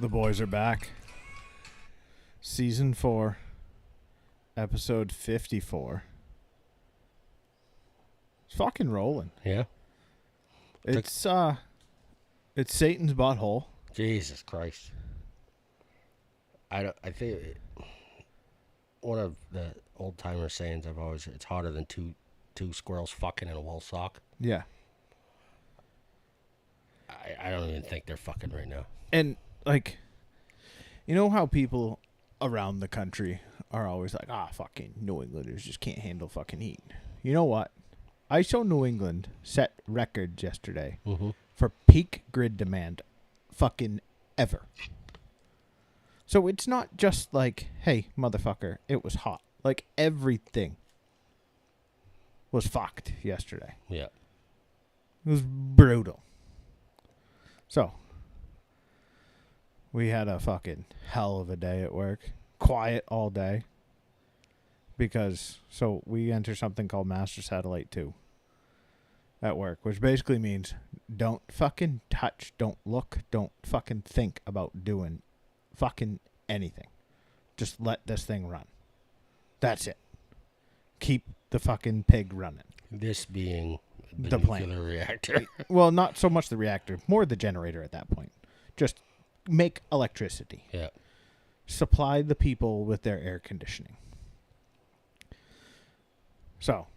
The boys are back. Season 4, episode 54. It's fucking rolling. Yeah. It's Satan's butthole. Jesus Christ. I think one of the old timer sayings I've always, it's hotter than two squirrels fucking in a wool sock. Yeah. I don't even think they're fucking right now. And like, you know how people around the country are always like, fucking New Englanders just can't handle fucking heat. You know what? ISO New England set records yesterday for peak grid demand fucking ever. So it's not just like, hey, motherfucker, it was hot. Like, everything was fucked yesterday. Yeah. It was brutal. So, we had a fucking hell of a day at work. Quiet all day. Because, so we enter something called Master Satellite 2 at work, which basically means don't fucking touch, don't look, don't fucking think about doing fucking anything. Just let this thing run. That's it. Keep the fucking pig running. This being The plant. nuclear reactor. Well, not so much the reactor, more the generator at that point. Just make electricity. Yeah. Supply the people with their air conditioning. So,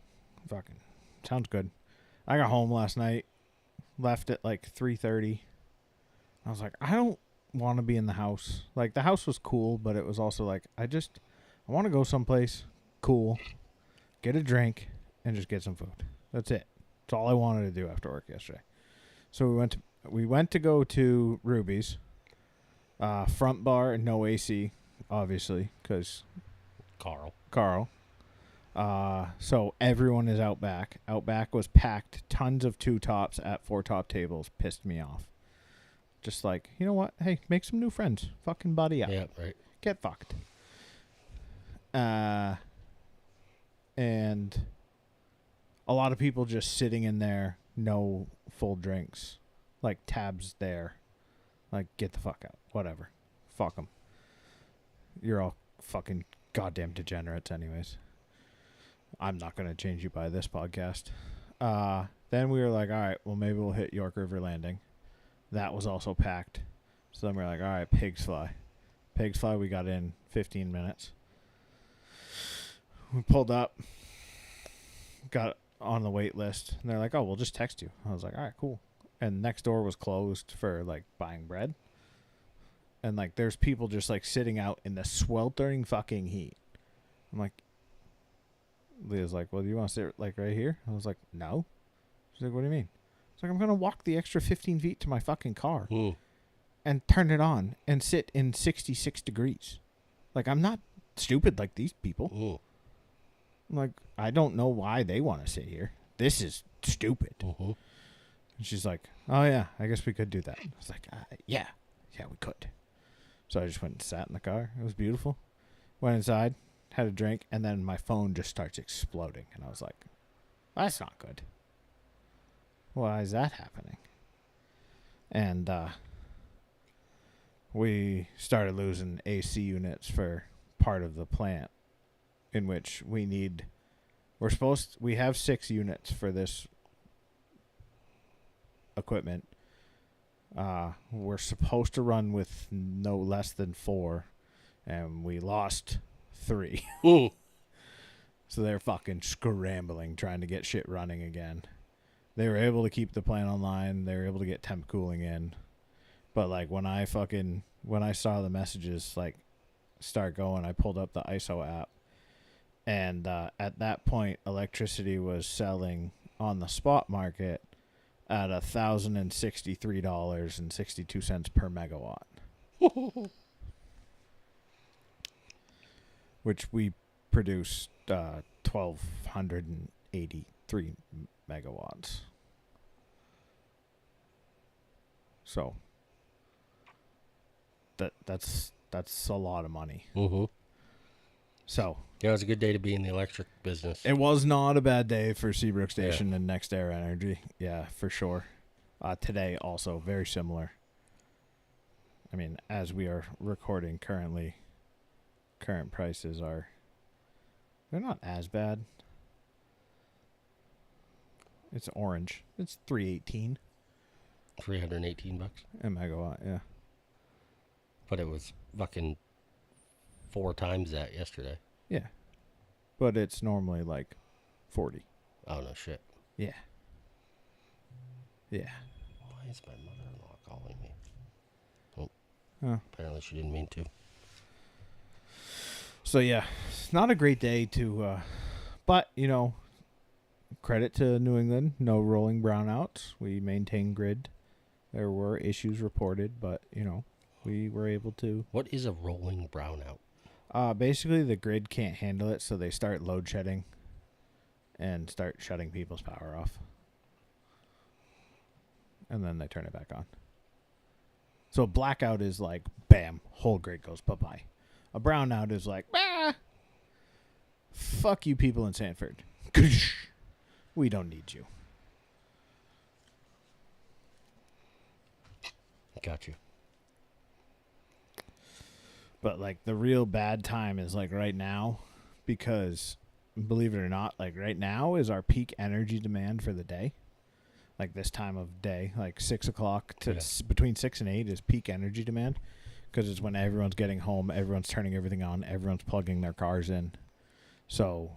fucking sounds good. I got home last night, left at like 3:30. I was like, I don't want to be in the house. Like, the house was cool, but it was also like, I want to go someplace cool, get a drink, and just get some food. That's it. That's all I wanted to do after work yesterday. So we went to go to Ruby's, front bar, no AC, obviously, because Carl. So everyone is out back. Out back was packed. Tons of 2 tops at 4 top tables. Pissed me off. Just like, you know what? Hey, make some new friends. Fucking buddy up. Yeah, right. Get fucked. And a lot of people just sitting in there, no full drinks. Like, tabs there. Like, get the fuck out. Whatever. Fuck them. You're all fucking goddamn degenerates anyways. I'm not going to change you by this podcast. Then we were like, all right, well, maybe we'll hit York River Landing. That was also packed. So then we were like, all right, Pigs Fly. Pigs Fly, we got in 15 minutes. We pulled up, got on the wait list, and they're like, oh, we'll just text you. I was like, all right, cool. And next door was closed for, like, buying bread. And, like, there's people just, like, sitting out in the sweltering fucking heat. I'm like, Leah's like, well, do you want to sit, like, right here? I was like, no. She's like, what do you mean? It's like, I'm going to walk the extra 15 feet to my fucking car and turn it on and sit in 66 degrees. Like, I'm not stupid like these people. I'm like, I don't know why they want to sit here. This is stupid. And she's like, oh, yeah, I guess we could do that. I was like, yeah, we could. So I just went and sat in the car. It was beautiful. Went inside, had a drink, and then my phone just starts exploding. And I was like, that's not good. Why is that happening? And we started losing AC units for part of the plant, in which we have 6 units for this equipment. We're supposed to run with no less than 4, and we lost 3. So they're fucking scrambling, trying to get shit running again. They were able to keep the plant online. They were able to get temp cooling in. But, like, when I saw the messages, like, start going, I pulled up the ISO app. And at that point, electricity was selling on the spot market at $1,063.62 per megawatt. Which we produced 1,283 megawatts. So that's a lot of money. So yeah, it was a good day to be in the electric business. It was not a bad day for Seabrook Station and Next Air Energy. Yeah, for sure. Today also very similar. I mean, as we are recording currently, current prices are, they're not as bad. It's orange. It's $318 $318. a megawatt, yeah. But it was fucking 4 times that yesterday. Yeah. But it's normally like 40. Oh, no shit. Yeah. Yeah. Why is my mother-in-law calling me? Oh, Huh. apparently she didn't mean to. So, yeah, it's not a great day to, but, you know, credit to New England. No rolling brownouts. We maintain grid. There were issues reported, but, you know, we were able to. What is a rolling brownout? Basically, the grid can't handle it, so they start load shedding and start shutting people's power off. And then they turn it back on. So a blackout is like, bam, whole grid goes bye-bye. A brownout is like, fuck you people in Sanford. We don't need you. Got you. But, like, the real bad time is, like, right now, because, believe it or not, like, right now is our peak energy demand for the day. Like, this time of day, like, 6 o'clock to between 6 and 8 is peak energy demand, because it's when everyone's getting home, everyone's turning everything on, everyone's plugging their cars in. So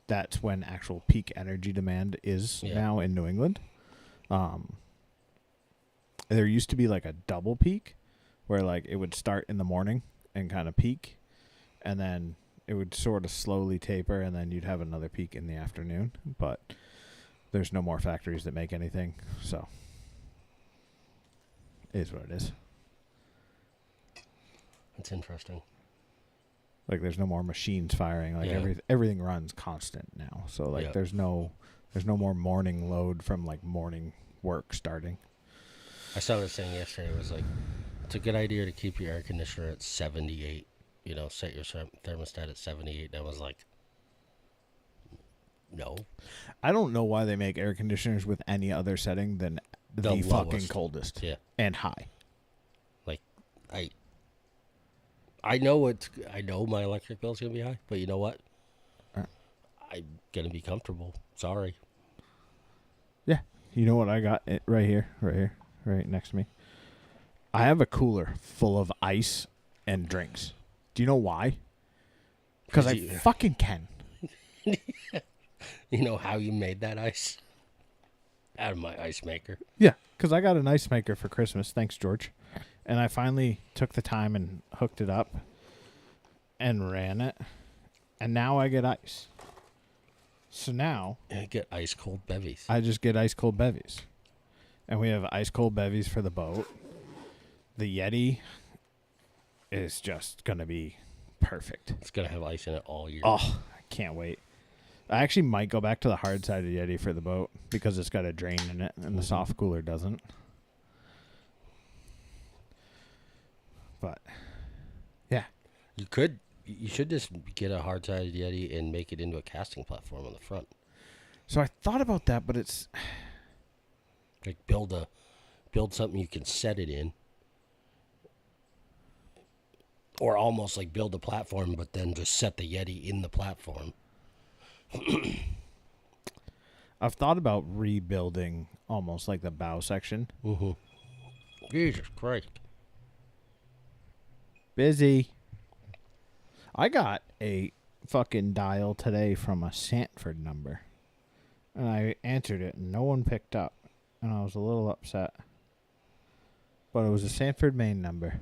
that's when actual peak energy demand is now in New England. There used to be, like, a double peak where, like, it would start in the morning and kind of peak, and then it would sort of slowly taper, and then you'd have another peak in the afternoon. But there's no more factories that make anything, so it is what it is. That's interesting. Like, there's no more machines firing. Like, everything runs constant now. So, like, there's no more morning load from, like, morning work starting. I saw this thing yesterday. It was like, it's a good idea to keep your air conditioner at 78. You know, set your thermostat at 78. And I was like, no. I don't know why they make air conditioners with any other setting than the fucking coldest. Yeah. And high. Like, I know my electric bill's going to be high, but you know what? I'm going to be comfortable. Sorry. Yeah. You know what I got right here, right next to me? I have a cooler full of ice and drinks. Do you know why? Because I fucking can. You know how you made that ice? Out of my ice maker. Yeah, because I got an ice maker for Christmas. Thanks, George. And I finally took the time and hooked it up and ran it. And now I get ice. So now I get ice cold bevies. I just get ice cold bevies. And we have ice cold bevies for the boat. The Yeti is just going to be perfect. It's going to have ice in it all year. Oh, I can't wait. I actually might go back to the hard side of Yeti for the boat because it's got a drain in it and the soft cooler doesn't. But, yeah. You should just get a hard-sided Yeti and make it into a casting platform on the front. So I thought about that, but it's like build something you can set it in. Or almost like build a platform, but then just set the Yeti in the platform. I've thought about rebuilding almost like the bow section. Mm-hmm. Jesus Christ. Busy. I got a fucking dial today from a Sanford number. And I answered it and no one picked up. And I was a little upset. But it was a Sanford, Maine number.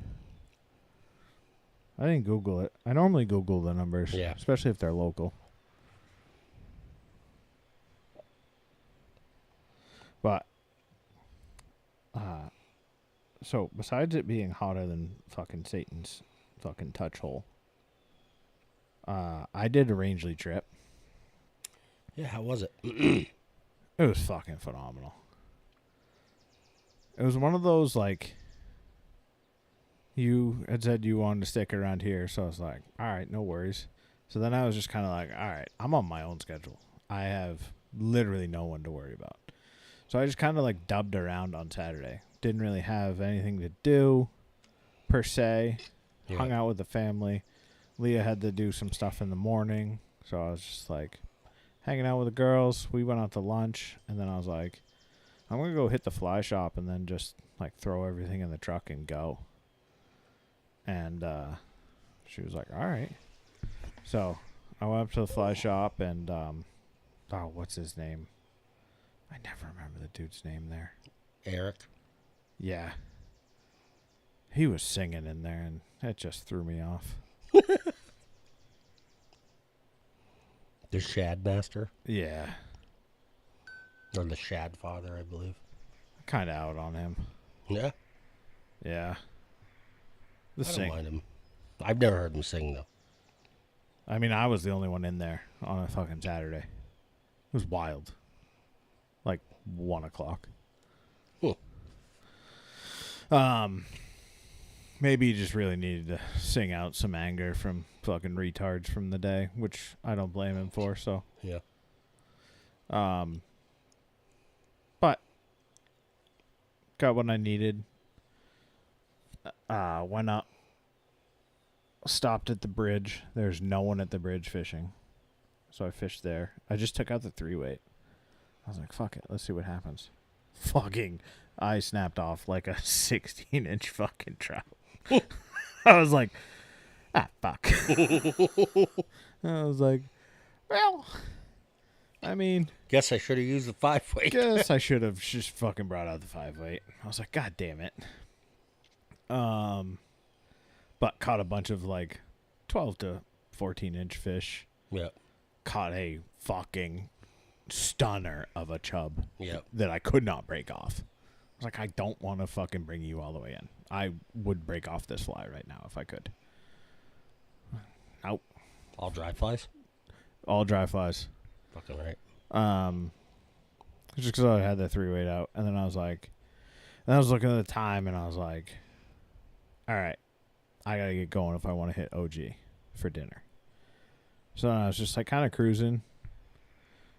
I didn't Google it. I normally Google the numbers, especially if they're local. But, so besides it being hotter than fucking Satan's fucking touch hole, I did a Rangeley trip. Yeah, how was it? It was fucking phenomenal. It was one of those, like, you had said you wanted to stick around here, so I was like, all right, no worries. So then I was just kind of like, all right, I'm on my own schedule. I have literally no one to worry about. So I just kind of like dubbed around on Saturday. Didn't really have anything to do. per se. Yeah. Hung out with the family. Leah had to do some stuff in the morning, so I was just like hanging out with the girls. We went out to lunch, and then I was like, I'm gonna go hit the fly shop and then just like throw everything in the truck and go. And she was like, all right. So I went up to the fly shop and what's his name? I never remember the dude's name there. Eric. Yeah. He was singing in there, and that just threw me off. The Shad Master. Yeah. Or the Shad Father, I believe. Kind of out on him. Yeah. Yeah. I don't mind him. I've never heard him sing, though. I mean, I was the only one in there on a fucking Saturday. It was wild. Like 1 o'clock. Maybe he just really needed to sing out some anger from fucking retards from the day, which I don't blame him for, so. Yeah. But got what I needed. Went up. Stopped at the bridge. There's no one at the bridge fishing. So I fished there. I just took out the 3-weight. I was like, fuck it. Let's see what happens. Fucking, I snapped off like a 16-inch fucking trout. I was like, fuck. I was like, well, I mean. Guess I should have used the 5-weight. Guess I should have just fucking brought out the 5-weight. I was like, God damn it. But caught a bunch of like 12 to 14-inch fish. Yeah. Caught a fucking stunner of a chub. Yeah. That I could not break off. I was like, I don't want to fucking bring you all the way in. I would break off this fly right now if I could. Nope. All dry flies? All dry flies. Fucking right. Just because I had the 3-weight out. And then I was like, I was looking at the time and I was like, all right, I got to get going if I want to hit OG for dinner. So I was just like kind of cruising.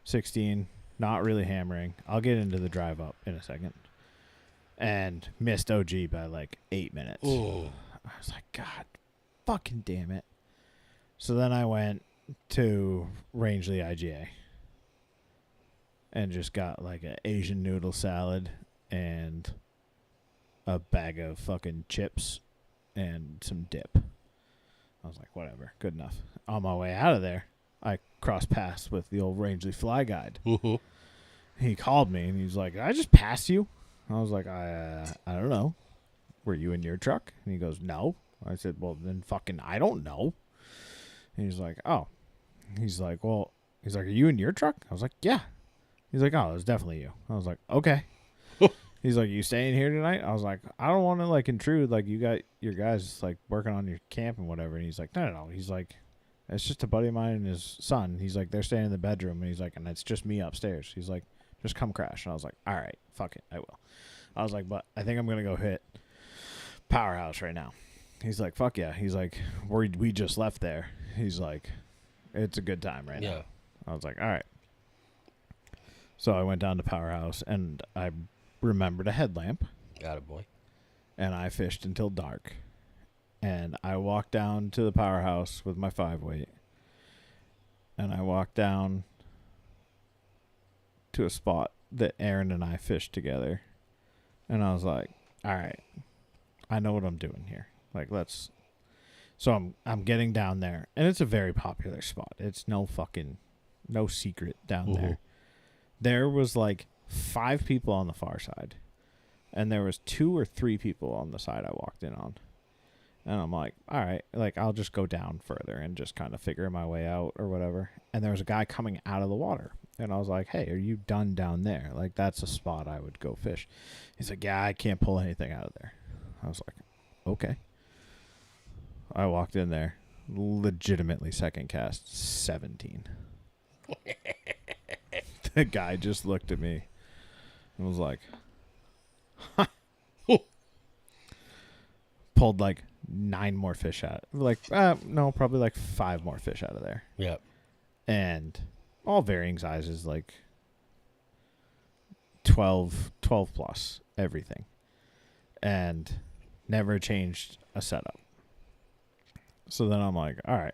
16, not really hammering. I'll get into the drive up in a second. And missed OG by like 8 minutes. Ooh. I was like, God fucking damn it. So then I went to Rangeley IGA and just got like an Asian noodle salad and a bag of fucking chips and some dip. I was like, whatever, good enough. On my way out of there, I crossed paths with the old Rangeley fly guide. Mm-hmm. He called me and he's like, did I just pass you? I was like, I don't know. Were you in your truck? And he goes, no. I said, well, then fucking I don't know. And he's like, oh. He's like, well, are you in your truck? I was like, yeah. He's like, oh, it's definitely you. I was like, okay. He's like, you staying here tonight? I was like, I don't want to like intrude. Like you got your guys like working on your camp and whatever. And he's like, no. He's like, it's just a buddy of mine and his son. He's like, they're staying in the bedroom. And he's like, and it's just me upstairs. He's like, just come crash. And I was like, all right, fuck it, I will. I was like, but I think I'm going to go hit Powerhouse right now. He's like, fuck yeah. He's like, we just left there. He's like, it's a good time right now. I was like, all right. So I went down to Powerhouse and I remembered a headlamp. Got it, boy. And I fished until dark. And I walked down to the Powerhouse with my 5-weight. And I walked down to a spot that Aaron and I fished together. And I was like, all right, I know what I'm doing here. Like, let's. So I'm getting down there. And it's a very popular spot. It's no secret down there. There was like 5 people on the far side. And there was 2 or 3 people on the side I walked in on. And I'm like, all right, like I'll just go down further and just kind of figure my way out or whatever. And there was a guy coming out of the water. And I was like, hey, are you done down there? Like, that's a spot I would go fish. He's like, yeah, I can't pull anything out of there. I was like, okay. I walked in there, legitimately second cast, 17. The guy just looked at me and was like, huh. Pulled like 9 more fish out. Like, no, probably like 5 more fish out of there. Yep. And all varying sizes, like 12 plus, everything. And never changed a setup. So then I'm like, all right.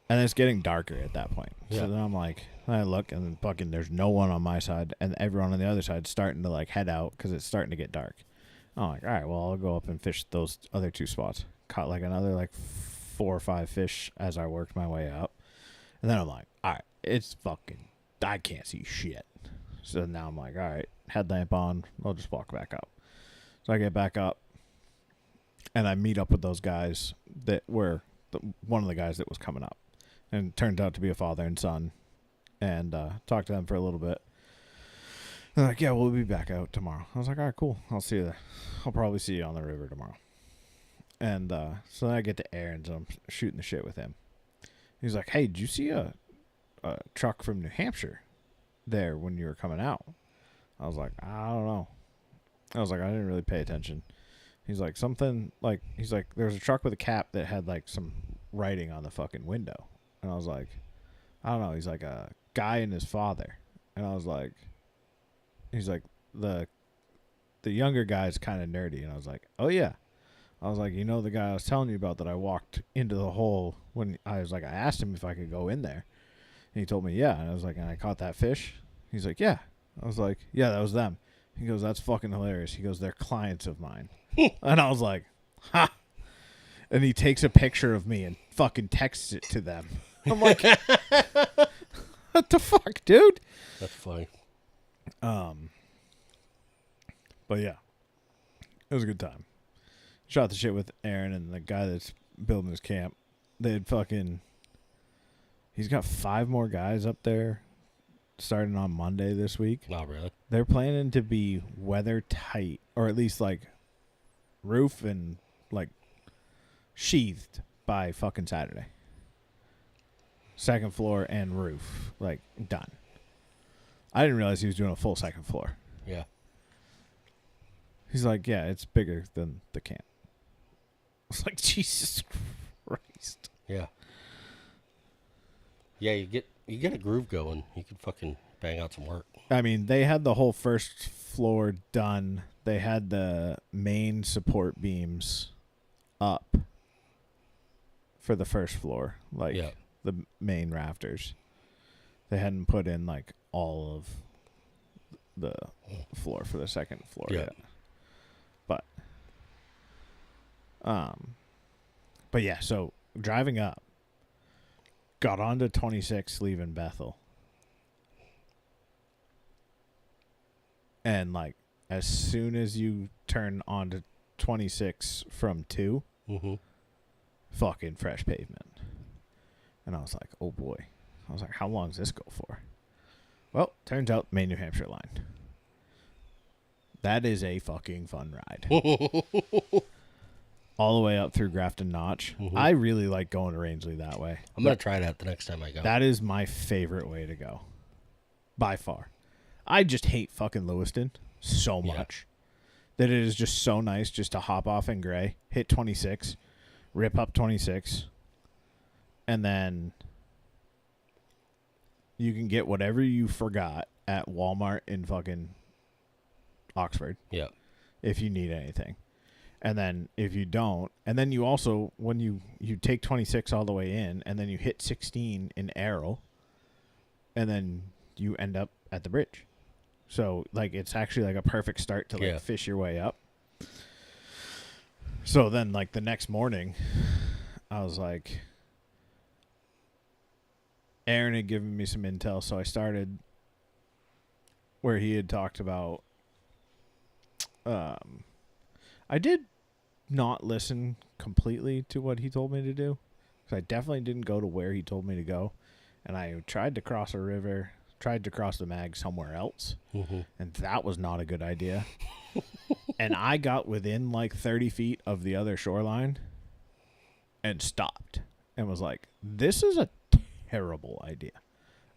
And it's getting darker at that point. Yeah. So then I'm like, I look and fucking there's no one on my side and everyone on the other side starting to like head out because it's starting to get dark. I'm like, all right, well, I'll go up and fish those other 2 spots. Caught like another like 4 or 5 fish as I worked my way up. And then I'm like, all right, it's fucking, I can't see shit. So now I'm like, all right, headlamp on. I'll just walk back up. So I get back up and I meet up with those guys that were one of the guys that was coming up. And it turned out to be a father and son. And talked to them for a little bit. They're like, yeah, we'll be back out tomorrow. I was like, all right, cool. I'll see you there. I'll probably see you on the river tomorrow. And so then I get to Aaron's and I'm shooting the shit with him. He's like, hey, did you see a truck from New Hampshire there when you were coming out? I was like, I don't know. I was like, I didn't really pay attention. He's like, there's a truck with a cap that had like some writing on the fucking window. And I was like, I don't know. He's like, a guy and his father. And I was like, he's like, the younger guy's kind of nerdy. And I was like, oh yeah. I was like, you know the guy I was telling you about that I walked into the hole when I was like, I asked him if I could go in there. And he told me, yeah. And I was like, and I caught that fish? He's like, yeah. I was like, yeah, that was them. He goes, that's fucking hilarious. He goes, they're clients of mine. And I was like, ha. And he takes a picture of me and fucking texts it to them. I'm like, what the fuck, dude? That's funny. But yeah, it was a good time. Shot the shit with Aaron and the guy that's building his camp. He's got 5 more guys up there starting on Monday this week. Not really. They're planning to be weather tight, or at least like roof and like sheathed by fucking Saturday. 2nd floor and roof, like done. I didn't realize he was doing a full 2nd floor. Yeah. He's like, yeah, it's bigger than the camp. I was like, Jesus Christ. Yeah. Yeah, you get a groove going. You can fucking bang out some work. I mean, they had the whole 1st floor done. They had the main support beams up for the 1st floor, like the main rafters. They hadn't put in like all of the floor for the 2nd floor yet. But yeah, so driving up, got onto 26 leaving Bethel. And like as soon as you turn onto 26 from 2, fucking fresh pavement. And I was like, oh boy. I was like, how long does this go for? Well, turns out Maine, New Hampshire line. That is a fucking fun ride. All the way up through Grafton Notch. I really like going to Rangeley that way. I'm going to try that the next time I go. That is my favorite way to go. By far. I just hate fucking Lewiston so much. That it is just so nice just to hop off in Gray, hit 26, rip up 26, and then you can get whatever you forgot at Walmart in fucking Oxford. Yeah. If you need anything. And then if you don't, and then you also, when you take 26 all the way in, and then you hit 16 in Arrow, and then you end up at the bridge. So, like, it's actually like a perfect start to, like, fish your way up. So then, like, the next morning, I was like, Aaron had given me some intel, so I started where he had talked about, I did not listen completely to what he told me to do, because I definitely didn't go to where he told me to go, and I tried to cross a river, tried to cross the mag somewhere else, and that was not a good idea. And I got within like 30 feet of the other shoreline and stopped and was like, this is a terrible idea.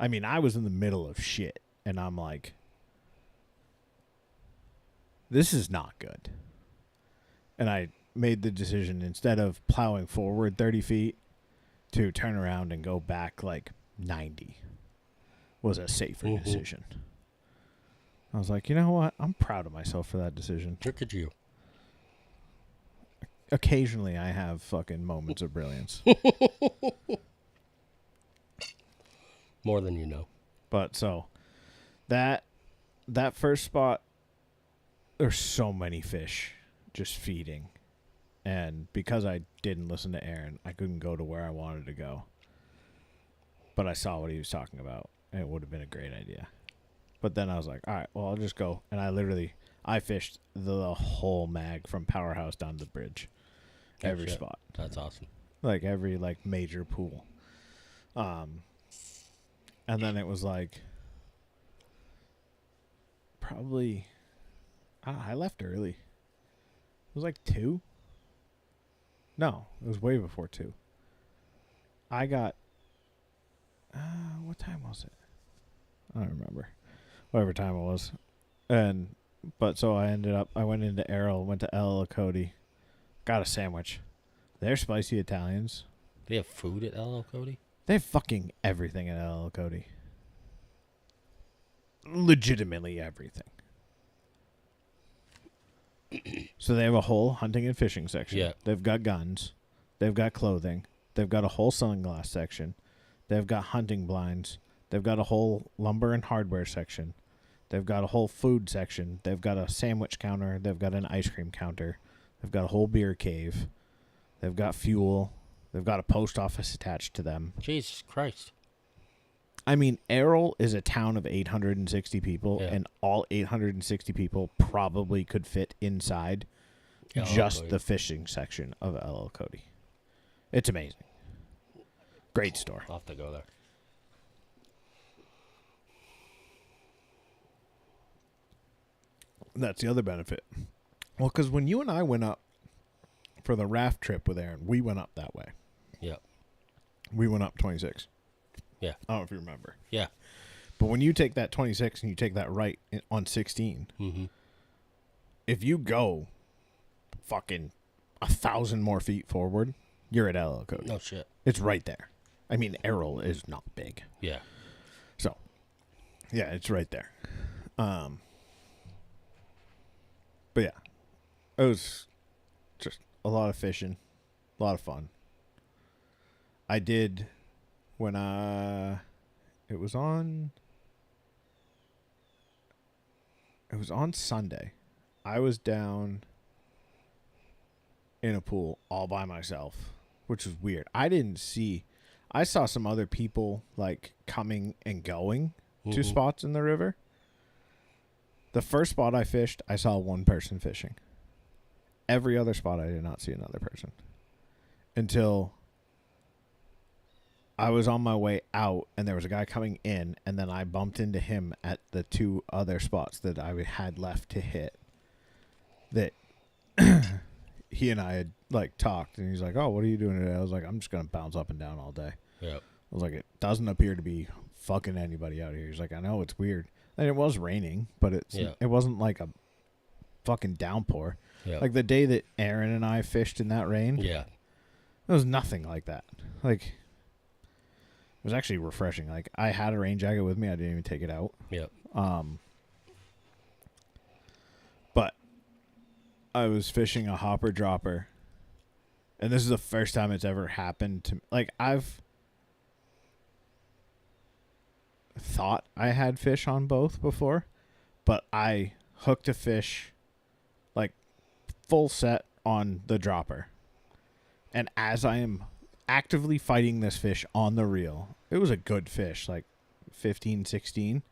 I mean, I was in the middle of shit, and I'm like, this is not good. And I made the decision, instead of plowing forward 30 feet, to turn around and go back like 90 was a safer decision. I was like, you know what? I'm proud of myself for that decision. Look at you. occasionally I have fucking moments of brilliance. More than you know. But so that first spot, there's so many fish just feeding. And because I didn't listen to Aaron, I couldn't go to where I wanted to go. But I saw what he was talking about, and it would have been a great idea. But then I was like, all right, well, I'll just go. And I fished the whole mag from Powerhouse down to the bridge. Every spot. That's awesome. Like every like major pool. And then it was like probably I left early. It was like 2. No, it was way before 2. I got what time was it? I don't remember. Whatever time it was. But so I went into Errol, went to El Cody, got a sandwich. They're spicy Italians. They have food at LL Cody? They have fucking everything at LL Cody. Legitimately everything. So they have a whole hunting and fishing section. Yeah. They've got guns. They've got clothing. They've got a whole sunglass section. They've got hunting blinds. They've got a whole lumber and hardware section. They've got a whole food section. They've got a sandwich counter. They've got an ice cream counter. They've got a whole beer cave. They've got fuel. They've got a post office attached to them. Jesus Christ. I mean, Errol is a town of 860 people, and all 860 people probably could fit inside just the fishing section of LL Cody. It's amazing. Great store. I'll have to go there. That's the other benefit. Well, because when you and I went up for the raft trip with Aaron, we went up that way. Yeah. We went up 26. Yeah. I don't know if you remember. Yeah. But when you take that 26 and you take that right on 16, if you go fucking 1,000 more feet forward, you're at LL Cody. No shit. It's right there. I mean, Errol is not big. Yeah. So, yeah, it's right there. But yeah, it was just a lot of fishing, a lot of fun. I did when it was on Sunday. I was down in a pool all by myself, which was weird. I saw some other people like coming and going to spots in the river. The first spot I fished, I saw one person fishing. Every other spot, I did not see another person. Until I was on my way out, and there was a guy coming in, and then I bumped into him at the 2 other spots that I had left to hit. That he and I had, like, talked, and he's like, oh, what are you doing today? I was like, I'm just going to bounce up and down all day. Yep. I was like, it doesn't appear to be fucking anybody out here. He's like, I know, it's weird. And it was raining, but it wasn't like a fucking downpour. Yep. Like the day that Aaron and I fished in that rain, it was nothing like that. Like, it was actually refreshing. Like, I had a rain jacket with me. I didn't even take it out. Yep. But I was fishing a hopper dropper, and this is the first time it's ever happened to me. Like, I've thought I had fish on both before, but I hooked a fish like full set on the dropper, and as I am actively fighting this fish on the reel, it was a good fish, like 15, 16.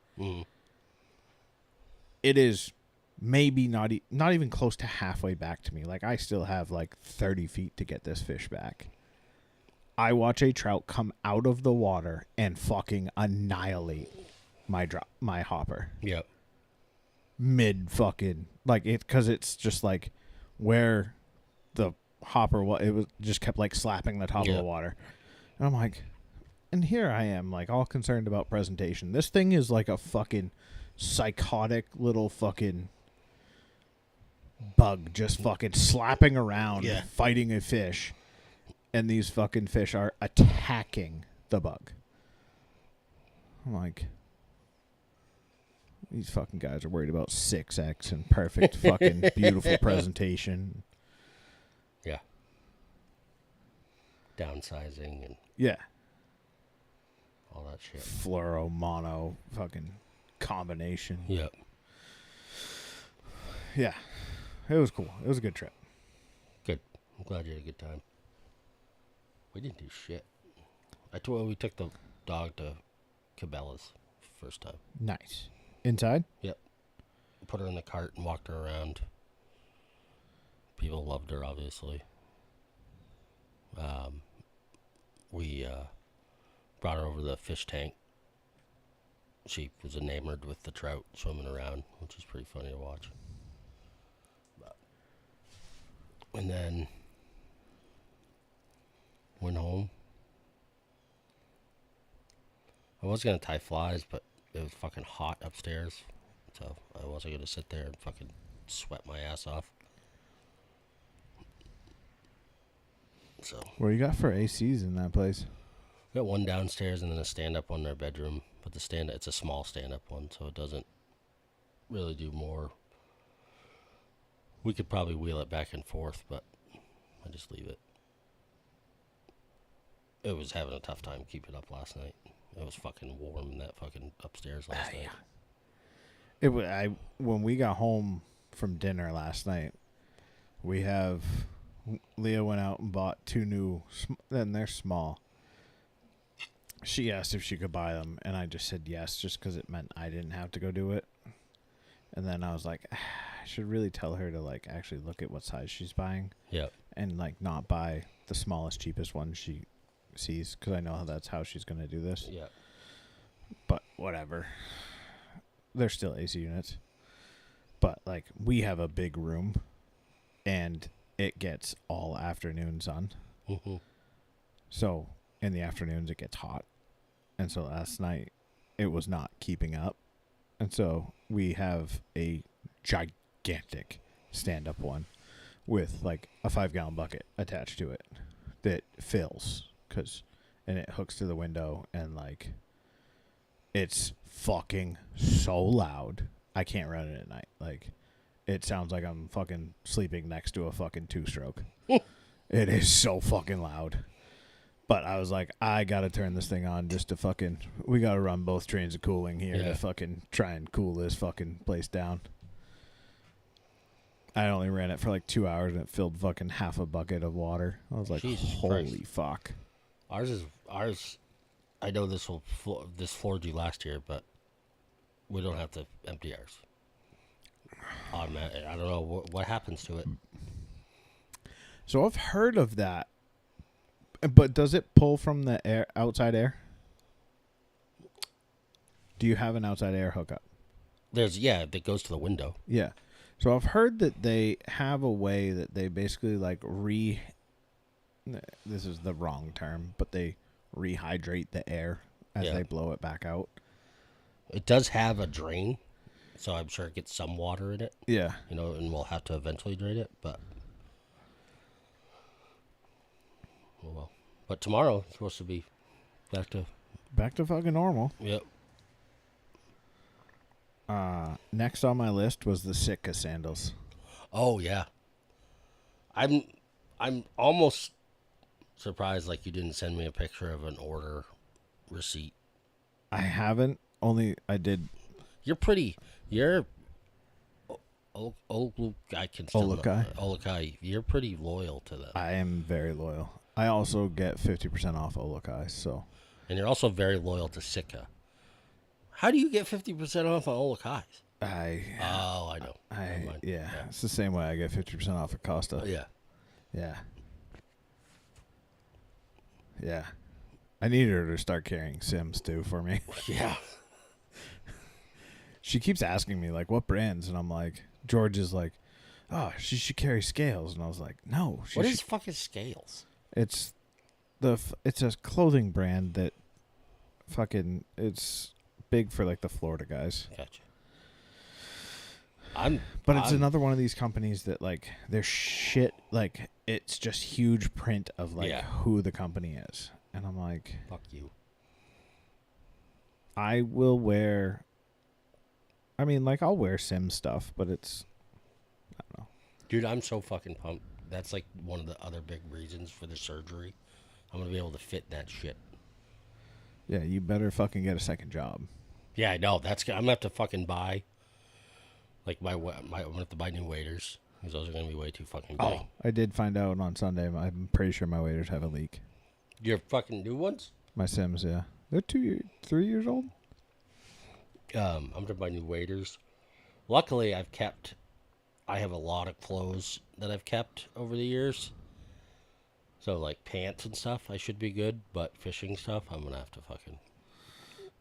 It is maybe not even close to halfway back to me. Like, I still have like 30 feet to get this fish back. I watch a trout come out of the water and fucking annihilate my hopper. Yep. Mid fucking, like, because it's just like where the hopper it was just kept like slapping the top of the water. And I'm like, and here I am like all concerned about presentation. This thing is like a fucking psychotic little fucking bug just fucking slapping around, fighting a fish. And these fucking fish are attacking the bug. I'm like, these fucking guys are worried about 6X and perfect fucking beautiful presentation. Yeah. Downsizing and Yeah. all that shit. Fluoro, mono, fucking combination. Yep. Yeah. It was cool. It was a good trip. Good. I'm glad you had a good time. We didn't do shit. We took the dog to Cabela's first time. Nice. Inside? Yep. Put her in the cart and walked her around. People loved her, obviously. We brought her over to the fish tank. She was enamored with the trout swimming around, which is pretty funny to watch. And then went home. I was going to tie flies, but it was fucking hot upstairs. So I wasn't going to sit there and fucking sweat my ass off. So What do you got for ACs in that place? we got one downstairs and then a stand-up one in our bedroom. But it's a small stand-up one, so it doesn't really do more. We could probably wheel it back and forth, but I just leave it. It was having a tough time keeping it up last night. It was fucking warm in that fucking upstairs last night. When we got home from dinner last night, Leah went out and bought 2 new, and they're small. She asked if she could buy them, and I just said yes, just because it meant I didn't have to go do it. And then I was like, I should really tell her to like actually look at what size she's buying. Yep. And like not buy the smallest, cheapest one she sees, because I know that's how she's going to do this. Yeah. But whatever. They're still AC units. But like we have a big room, and it gets all afternoon sun. Mm-hmm. So in the afternoons it gets hot. And so last night it was not keeping up. And so we have a gigantic stand-up one with like a 5-gallon bucket attached to it that fills, and it hooks to the window, and like it's fucking so loud. I can't run it at night. Like it sounds like I'm fucking sleeping next to a fucking 2-stroke. It is so fucking loud. But I was like, I gotta turn this thing on just to fucking. We gotta run both trains of cooling here to fucking try and cool this fucking place down. I only ran it for like 2 hours and it filled fucking half a bucket of water. I was like, Jesus holy Christ. fuck. Ours. I know this floored you last year, but we don't have to empty ours. Automatic. I don't know what happens to it. So I've heard of that. But does it pull from the outside air? Do you have an outside air hookup? That goes to the window. Yeah. So I've heard that they have a way that they basically like this is the wrong term, but they rehydrate the air as they blow it back out. It does have a drain, so I'm sure it gets some water in it. Yeah. And we'll have to eventually drain it, but oh well. But tomorrow it's supposed to be back to fucking normal. Yep. Next on my list was the Sitka sandals. Oh yeah. I'm almost surprised like you didn't send me a picture of an order receipt. I haven't. Only I did. You're pretty. You're Olukai. You're pretty loyal to them. I am very loyal. I also get 50% off Olukai, so. And you're also very loyal to Sitka. How do you get 50% off on Olukais? I know. Yeah, it's the same way I get 50% off at Costa. Yeah. Yeah. I need her to start carrying Sims too for me. Yeah. She keeps asking me like what brands, and I'm like, George is like, oh, she should carry Scales, and I was like, no. What is fucking Scales? It's a clothing brand that fucking it's big for like the Florida guys. Gotcha. It's another one of these companies that like their shit like it's just huge print of like who the company is, and I'm like, fuck you. I will wear. I mean, like I'll wear Sim stuff, but it's I don't know. Dude, I'm so fucking pumped that's like one of the other big reasons for the surgery. I'm gonna be able to fit that shit. Yeah, you better fucking get a second job. Yeah, I know. I'm gonna have to fucking buy. Like I'm gonna have to buy new waders because those are gonna be way too fucking big. Oh, I did find out on Sunday. I'm pretty sure my waders have a leak. Your fucking new ones? My Sims, yeah, they're 3 years old. I'm gonna buy new waders. Luckily, I have a lot of clothes that I've kept over the years. So like pants and stuff, I should be good. But fishing stuff, I'm gonna have to fucking.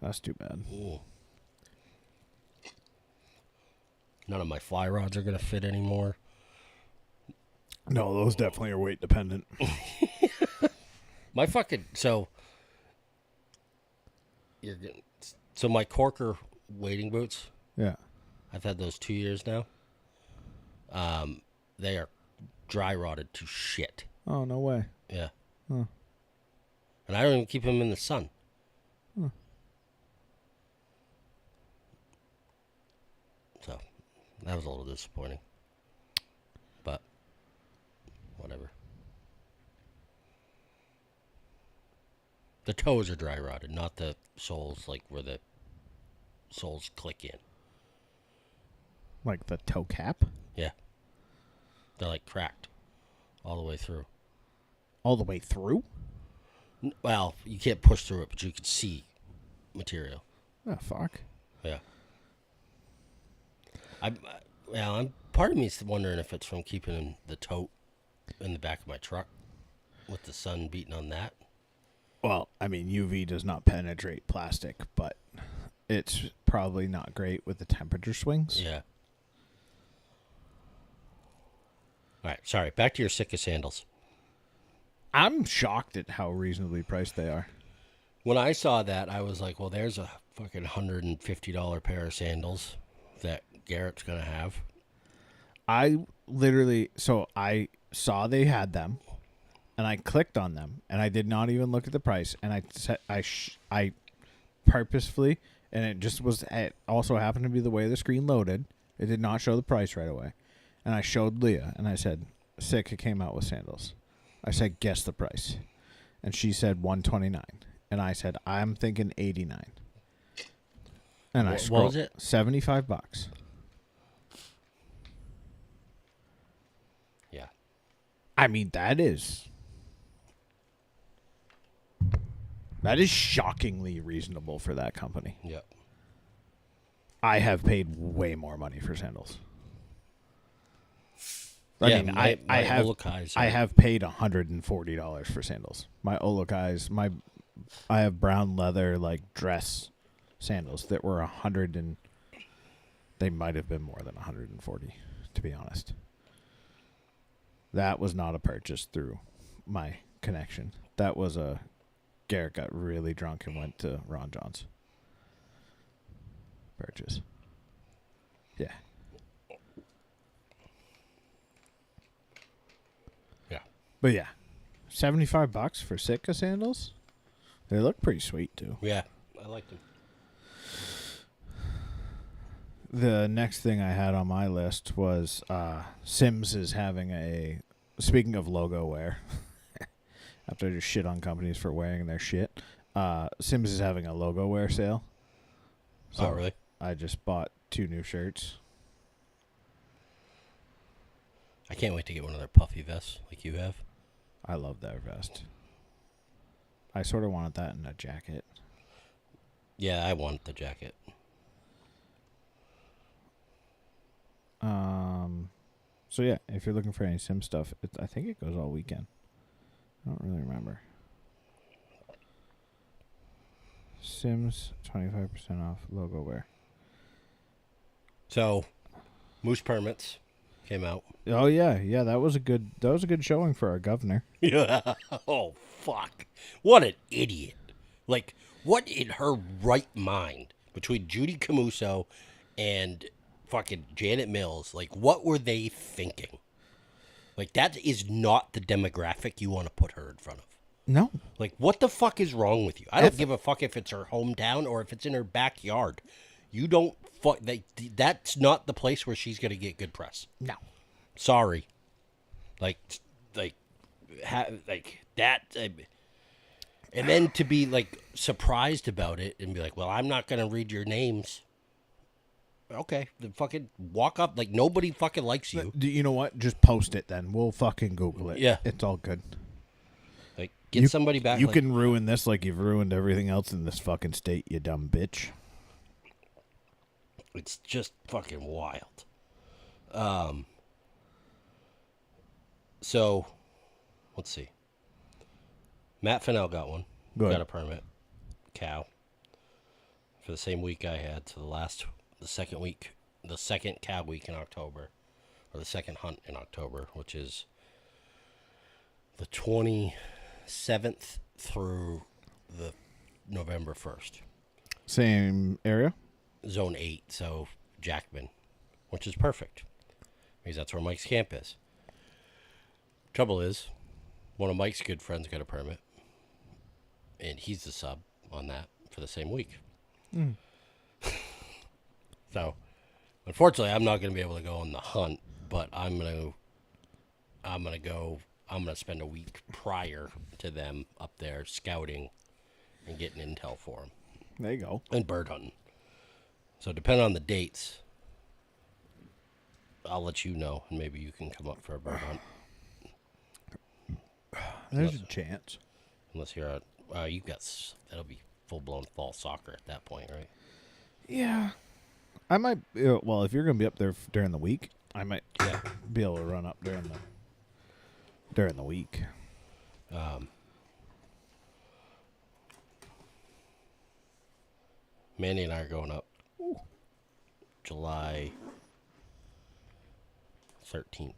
That's too bad. Ooh. None of my fly rods are gonna fit anymore. No, those definitely are weight dependent. My fucking so. So my Corker wading boots. Yeah. I've had those 2 years now. They are dry rotted to shit. Oh, no way. Yeah. Huh. And I don't even keep them in the sun. Huh. So that was a little disappointing. But whatever. The toes are dry rotted, not the soles, like where the soles click in. Like the toe cap? Yeah. They're like cracked all the way through. All the way through? Well, you can't push through it, but you can see material. Oh, fuck. Yeah. Part of me is wondering if it's from keeping the tote in the back of my truck with the sun beating on that. Well, I mean, UV does not penetrate plastic, but it's probably not great with the temperature swings. Yeah. All right, sorry. Back to your Sitka sandals. I'm shocked at how reasonably priced they are. When I saw that, I was like, well, there's a fucking $150 pair of sandals that Garrett's going to have. I saw they had them, and I clicked on them, and I did not even look at the price, and I purposefully, and it also happened to be the way the screen loaded. It did not show the price right away. And I showed Leah, and I said, Sitka came out with sandals. I said, guess the price. And she said $129. And I said, I'm thinking $89. And I scrolled. What was it? $75. Yeah. I mean, that is shockingly reasonable for that company. Yeah. I have paid way more money for sandals. I have paid $140 for sandals. My Olukais, I have brown leather like dress sandals that were they might have been more than 140, to be honest. That was not a purchase through my connection. That was Garrett got really drunk and went to Ron John's purchase. Yeah. But yeah, $75 for Sitka sandals. They look pretty sweet too. Yeah, I like them. The next thing I had on my list was Sims is having speaking of logo wear, after I just shit on companies for wearing their shit, Sims is having a logo wear sale. So oh, really? I just bought 2 new shirts. I can't wait to get one of their puffy vests like you have. I love that vest. I sort of wanted that in a jacket. Yeah, I want the jacket. So yeah, if you're looking for any Sim stuff, I think it goes all weekend. I don't really remember. Sims 25% off logo wear. So, Moose Permits came out. Oh yeah, that was a good showing for our governor. Yeah. Oh fuck. What an idiot. Like, what in her right mind between Judy Camuso and fucking Janet Mills, like what were they thinking? Like that is not the demographic you want to put her in front of. No. Like what the fuck is wrong with you? I don't give a fuck if it's her hometown or if it's in her backyard. You don't fuck. That's not the place where she's gonna get good press. No. Sorry. like like that. And then to be like surprised about it and be like, well, I'm not gonna read your names. Okay, then fucking walk up. Like nobody fucking likes you. You know what? Just post it then. We'll fucking Google it. Yeah. It's all good. Like get somebody back. You like, can ruin this like you've ruined everything else in this fucking state, you dumb bitch. It's just fucking wild. So, let's see. Matt Fennell got one. Good. Got a permit. Cow. For the same week I had. So the second cow week in October. Or the second hunt in October, which is the 27th through the November 1st. Same area? Zone 8, so Jackman, which is perfect because that's where Mike's camp is. Trouble is, one of Mike's good friends got a permit, and he's the sub on that for the same week. So, unfortunately, I'm not going to be able to go on the hunt, but I'm gonna spend a week prior to them up there scouting and getting intel for them. There you go. And bird hunting. So depending on the dates, I'll let you know, and maybe you can come up for a bird hunt. There's a chance. Unless you're out, that'll be full blown fall soccer at that point, right? Yeah. I might, well, if you're going to be up there during the week, I might be able to run up during the week. Mandy and I are going up July 13th.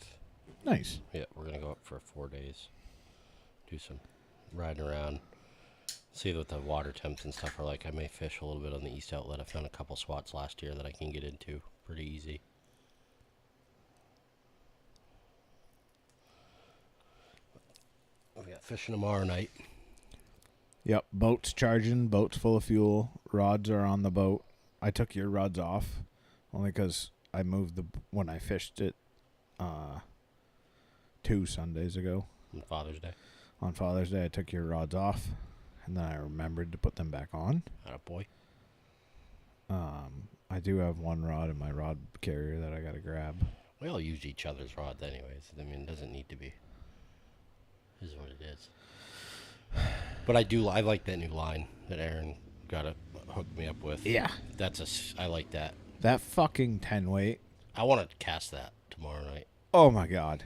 Nice. Yeah, we're going to go up for 4 days. Do some riding around. See what the water temps and stuff are like. I may fish a little bit on the east outlet. I found a couple spots last year that I can get into pretty easy. We got fishing tomorrow night. Yep. Boat's charging. Boat's full of fuel. Rods are on the boat. I took your rods off only because I moved when I fished it 2 Sundays ago. On Father's Day. On Father's Day, I took your rods off, and then I remembered to put them back on. Attaboy. I do have one rod in my rod carrier that I got to grab. We all use each other's rods anyways. I mean, it doesn't need to be. This is what it is. But I like that new line that Aaron got to hook me up with. Yeah. I like that. That fucking 10 weight. I want to cast that tomorrow night. Oh, my God.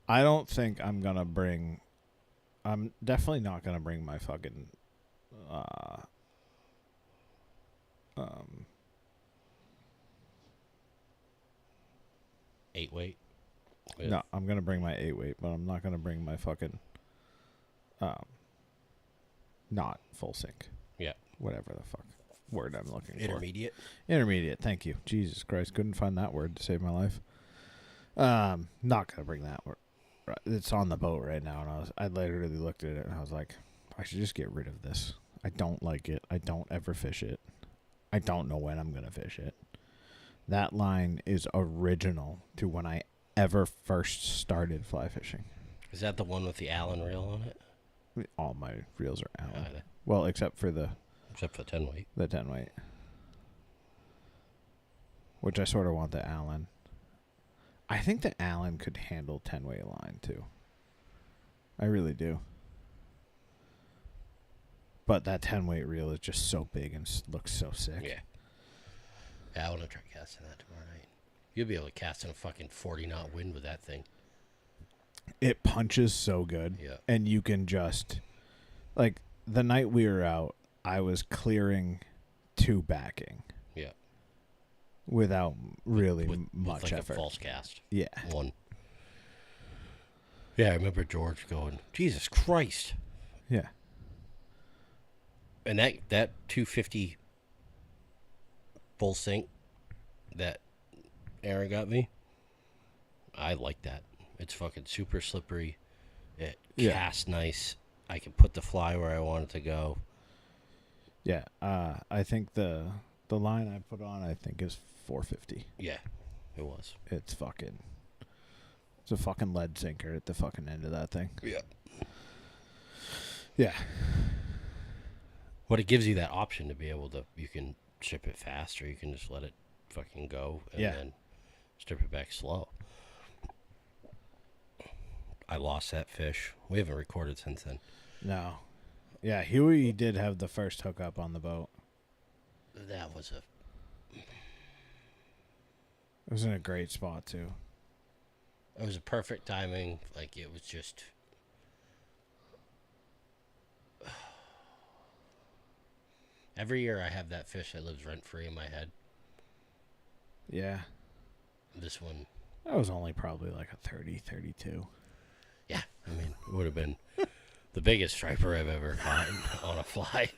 I don't think I'm going to bring... I'm definitely not going to bring my fucking... 8 weight? No, I'm going to bring my 8 weight, but I'm not going to bring my fucking... not full sync. Yeah. Whatever the fuck word I'm looking for. Intermediate? Intermediate, thank you. Jesus Christ, couldn't find that word to save my life. Not going to bring that word. It's on the boat right now, and I literally looked at it, and I was like, I should just get rid of this. I don't like it. I don't ever fish it. I don't know when I'm going to fish it. That line is original to when I ever first started fly fishing. Is that the one with the Allen reel on it? All my reels are Allen. Well, except for the 10 weight. The 10 weight. Which I sort of want the Allen. I think the Allen could handle 10 weight line too. I really do. But that 10 weight reel is just so big and looks so sick. Yeah. Yeah, I want to try casting that tomorrow night. You'll be able to cast in a fucking 40 knot wind with that thing. It punches so good. Yeah. And you can just... Like, the night we were out, I was clearing to backing. Yeah. Without really with much like effort. A false cast. Yeah. One. Yeah, I remember George going, Jesus Christ. Yeah. And that 250 full sink that Aaron got me, I like that. It's fucking super slippery. It casts nice. I can put the fly where I want it to go. Yeah. I think the line I put on, I think, is 450. Yeah, it was. It's fucking It's a fucking lead sinker at the fucking end of that thing. Yeah. Yeah. But it gives you that option to be able to, you can strip it fast or you can just let it fucking go and then strip it back slow. I lost that fish. We haven't recorded since then. No. Yeah, Huey did have the first hookup on the boat. That was a... It was in a great spot, too. It was a perfect timing. Like, it was just... Every year I have that fish that lives rent-free in my head. Yeah. This one... That was only probably like a 30, 32. Yeah, I mean, it would have been the biggest striper I've ever caught on a fly.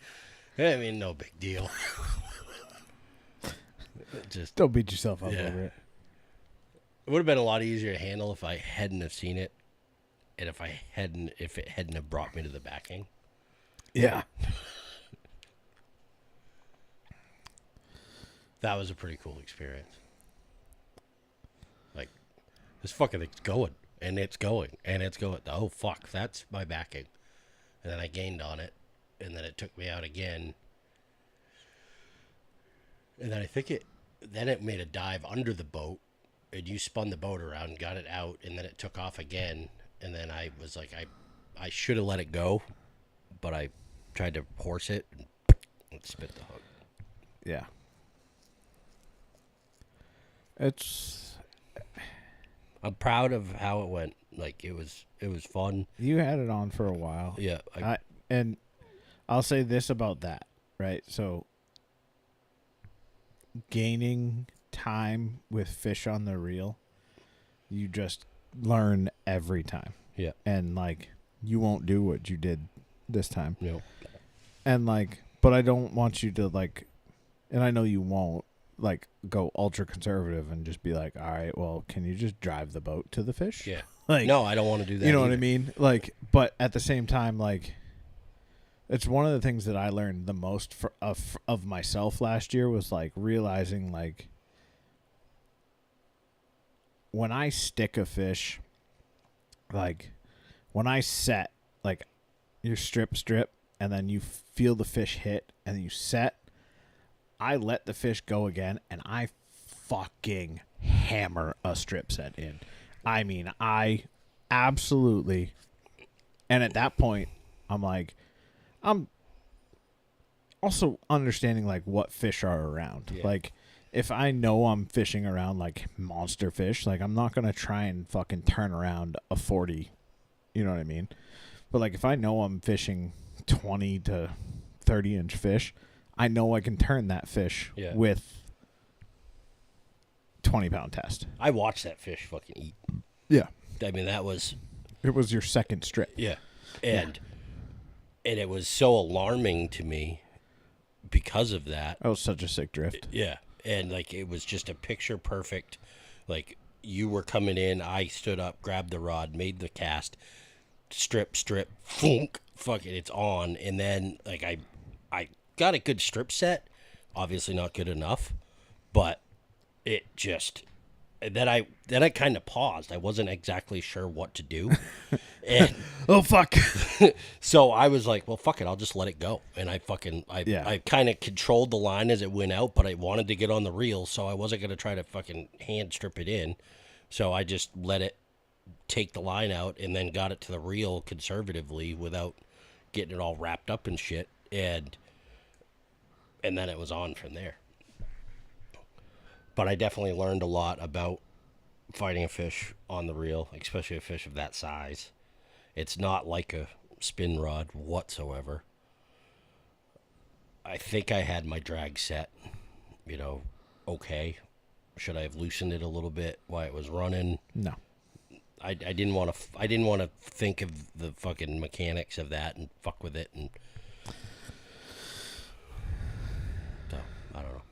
I mean, no big deal. Just Don't beat yourself up over it. It would have been a lot easier to handle if I hadn't have seen it, and if it hadn't have brought me to the backing. Yeah. That was a pretty cool experience. Like, this fucking thing's going, and it's going, and it's going. Oh, fuck, that's my backing. And then I gained on it, and then it took me out again. And then it made a dive under the boat, and you spun the boat around, got it out, and then it took off again. And then I was like, I should have let it go, but I tried to horse it and spit the hook. Yeah. I'm proud of how it went. Like, it was fun. You had it on for a while. Yeah. And I'll say this about that, right? So gaining time with fish on the reel, you just learn every time. Yeah. And like, you won't do what you did this time. Yeah. And like, but I don't want you to like, and I know you won't, like, go ultra conservative and just be like, all right, well, can you just drive the boat to the fish? Yeah. Like, no, I don't want to do that. You know either. what I mean? Like, but at the same time, like, it's one of the things that I learned the most of myself last year was like realizing, like, when I stick a fish, like when I set, like, you strip, and then you feel the fish hit and then you set, I let the fish go again, and I fucking hammer a strip set in. I mean, I absolutely... And at that point, I'm like... I'm also understanding, like, what fish are around. Yeah. Like, if I know I'm fishing around, like, monster fish, like, I'm not going to try and fucking turn around a 40. You know what I mean? But, like, if I know I'm fishing 20 to 30-inch fish... I know I can turn that fish with 20-pound test. I watched that fish fucking eat. Yeah. I mean, it was your second strip. Yeah. And it was so alarming to me because of that. That was such a sick drift. Yeah. And, like, it was just a picture perfect. Like, you were coming in, I stood up, grabbed the rod, made the cast, strip, funk, fucking, it's on. And then, like, I got a good strip set, obviously not good enough, but it just then I kind of paused. I wasn't exactly sure what to do, and oh fuck. So I was like, well, fuck it, I'll just let it go. And I kind of controlled the line as it went out, but I wanted to get on the reel, so I wasn't gonna try to fucking hand strip it in. So I just let it take the line out, and then got it to the reel conservatively without getting it all wrapped up and shit, and then it was on from there. But I definitely learned a lot about fighting a fish on the reel, especially a fish of that size. It's not like a spin rod whatsoever. I think I had my drag set, okay. Should I have loosened it a little bit while it was running? No. I didn't want to think of the fucking mechanics of that and fuck with it, and so I don't know.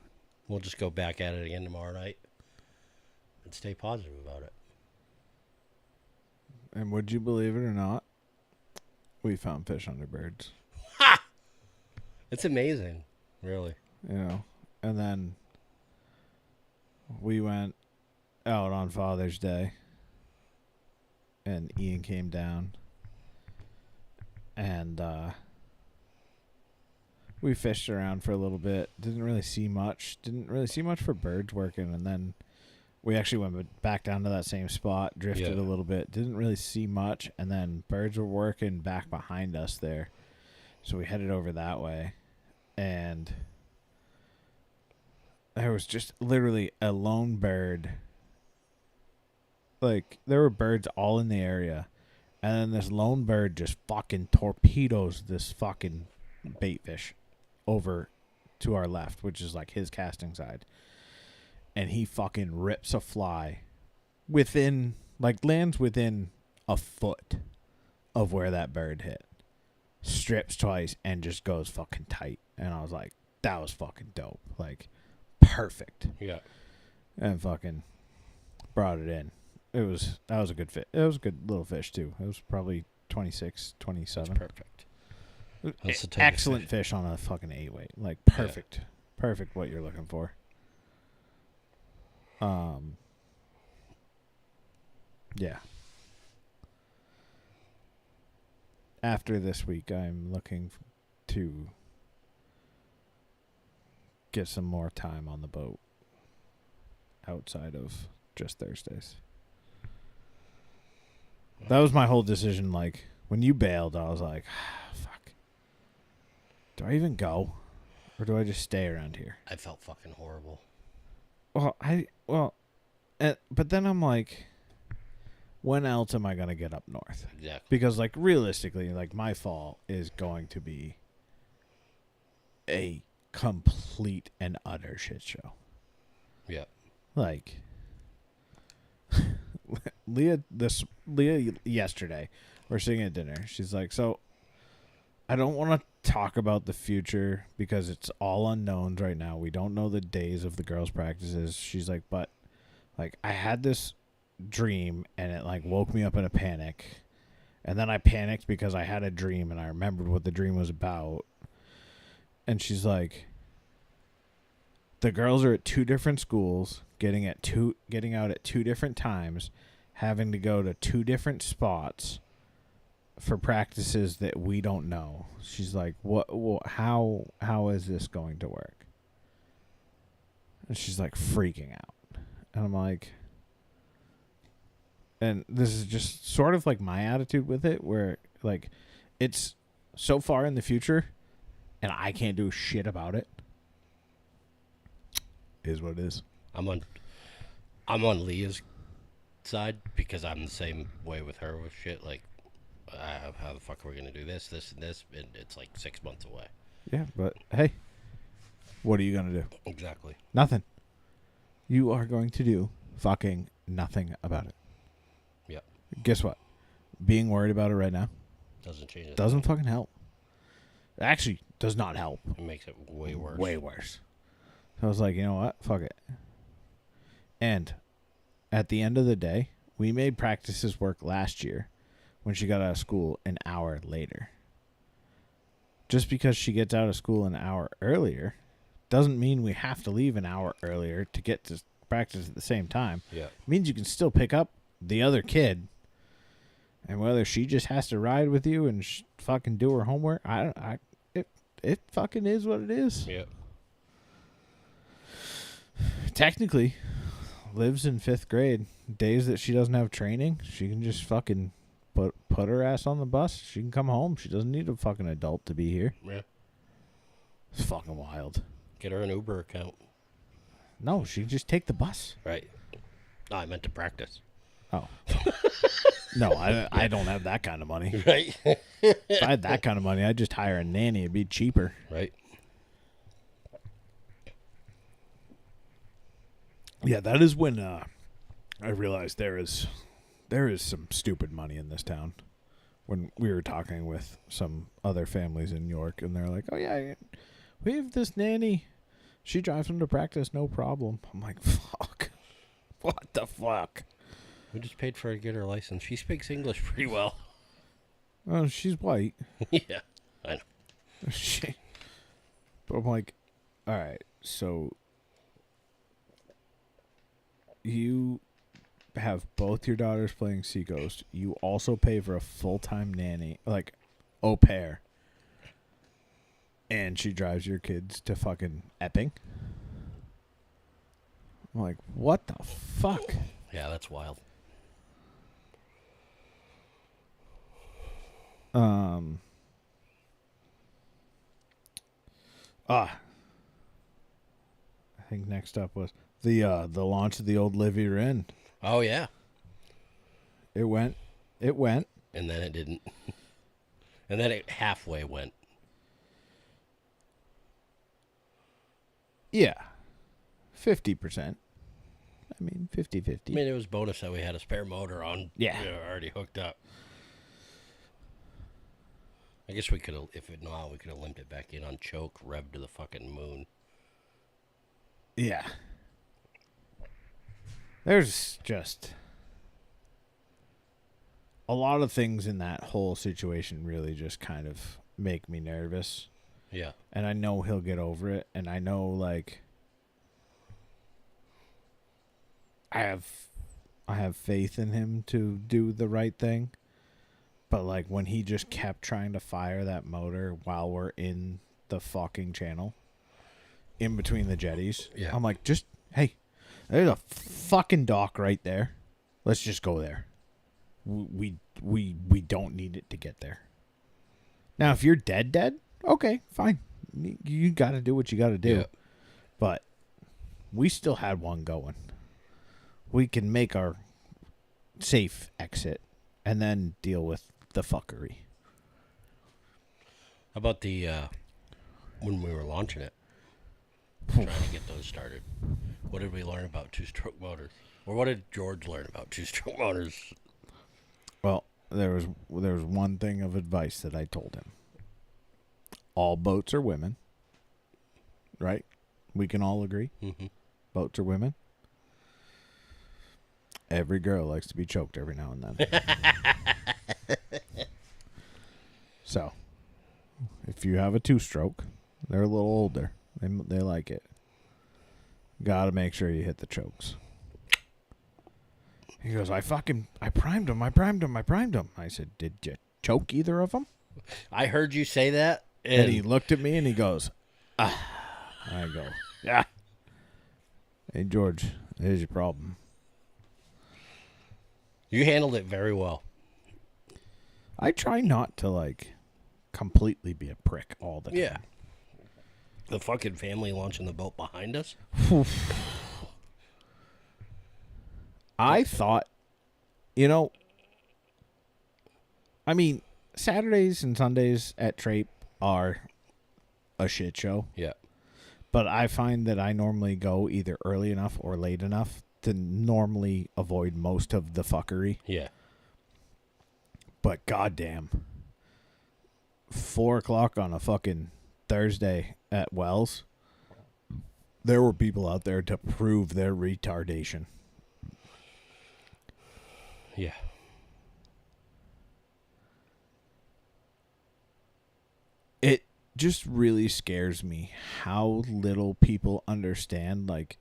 We'll just go back at it again tomorrow night and stay positive about it. And would you believe it or not, we found fish under birds. Ha! It's amazing, really. And then we went out on Father's Day and Ian came down, and we fished around for a little bit. Didn't really see much. Didn't really see much for birds working, and then we actually went back down to that same spot, drifted a little bit. Didn't really see much, and then birds were working back behind us there. So we headed over that way, and there was just literally a lone bird. Like, there were birds all in the area, and then this lone bird just fucking torpedoes this fucking bait fish over to our left, which is like his casting side. And he fucking rips a fly within, like, lands within a foot of where that bird hit. Strips twice and just goes fucking tight. And I was like, that was fucking dope. Like, perfect. Yeah. And fucking brought it in. That was a good fit. It was a good little fish too. It was probably 26, 27. That's perfect. That's the type Excellent of fish on a fucking 8-weight. Like, perfect. Yeah. Perfect what you're looking for. Yeah. After this week, I'm looking to get some more time on the boat outside of just Thursdays. That was my whole decision. Like, when you bailed, I was like, fuck. Do I even go? Or do I just stay around here? I felt fucking horrible. But then I'm like, when else am I going to get up north? Exactly. Because, like, realistically, like, my fall is going to be a complete and utter shit show. Yeah. Like, Leah yesterday, we're sitting at dinner. She's like, so I don't want to talk about the future because it's all unknowns right now. We don't know the days of the girls' practices. She's like, but like, I had this dream and it like woke me up in a panic. And then I panicked because I had a dream and I remembered what the dream was about. And she's like, the girls are at 2 different schools, getting out at 2 different times, having to go to 2 different spots for practices that we don't know. She's like, how is this going to work? And she's like freaking out. And I'm like, and this is just sort of like my attitude with it, where like it's so far in the future and I can't do shit about it. Is what it is. I'm on Leah's side because I'm the same way with her with shit. Like, how the fuck are we gonna do this, and this? And it's like 6 months away. Yeah, but hey, what are you gonna do? Exactly. Nothing. You are going to do fucking nothing about it. Yep. Guess what? Being worried about it right now doesn't change it. Doesn't fucking help. It actually does not help. It makes it way worse. Way worse. So I was like, you know what? Fuck it. And at the end of the day, we made practices work last year when she got out of school an hour later. Just because she gets out of school an hour earlier doesn't mean we have to leave an hour earlier to get to practice at the same time. Yeah. It means you can still pick up the other kid. And whether she just has to ride with you and fucking do her homework, it fucking is what it is. Yeah. Technically, Liv's in 5th grade. Days that she doesn't have training, she can just fucking put her ass on the bus. She can come home. She doesn't need a fucking adult to be here. Yeah. It's fucking wild. Get her an Uber account. No, she can just take the bus. Right. No, I meant to practice. Oh. No, I don't have that kind of money. Right. If I had that kind of money, I'd just hire a nanny. It'd be cheaper. Right. Yeah, that is when I realized there is some stupid money in this town. When we were talking with some other families in York, and they're like, "Oh yeah, we have this nanny. She drives them to practice, no problem." I'm like, "Fuck, what the fuck?" We just paid for her to get her license. She speaks English pretty well. Oh, she's white. Yeah, I know. But I'm like, all right, so you have both your daughters playing Seacoast, you also pay for a full-time nanny, like au pair, and she drives your kids to fucking Epping. I'm like, what the fuck? Yeah, that's wild. I think next up was the launch of the old Livy Wren. Oh, yeah. It went. And then it didn't. And then it halfway went. Yeah. 50%. I mean, 50-50. I mean, it was bonus that we had a spare motor on. Yeah. We were already hooked up. I guess we could have, if it not, we could have limped it back in on choke, revved to the fucking moon. Yeah. There's just a lot of things in that whole situation really just kind of make me nervous. Yeah. And I know he'll get over it. And I know, like, I have faith in him to do the right thing. But, like, when he just kept trying to fire that motor while we're in the fucking channel, in between the jetties, yeah. I'm like, just, hey, there's a fucking dock right there. Let's just go there. We don't need it to get there. Now, if you're dead, okay, fine. You got to do what you got to do. Yeah. But we still had one going. We can make our safe exit and then deal with the fuckery. How about the when we were launching it, trying to get those started? What did we learn about two-stroke motors, or what did George learn about two-stroke motors? Well, there was one thing of advice that I told him. All boats are women, right? We can all agree. Mm-hmm. Boats are women. Every girl likes to be choked every now and then. So, if you have a two-stroke, they're a little older. They like it. Got to make sure you hit the chokes. He goes, I primed him. I said, did you choke either of them? I heard you say that. And he looked at me and he goes, ah. I go, yeah. Hey, George, here's your problem. You handled it very well. I try not to, like, completely be a prick all the time. Yeah. The fucking family launching the boat behind us. I thought, I mean, Saturdays and Sundays at Trape are a shit show. Yeah. But I find that I normally go either early enough or late enough to normally avoid most of the fuckery. Yeah. But goddamn, 4:00 on a fucking Thursday at Wells, there were people out there to prove their retardation. Yeah. It just really scares me how little people understand, like,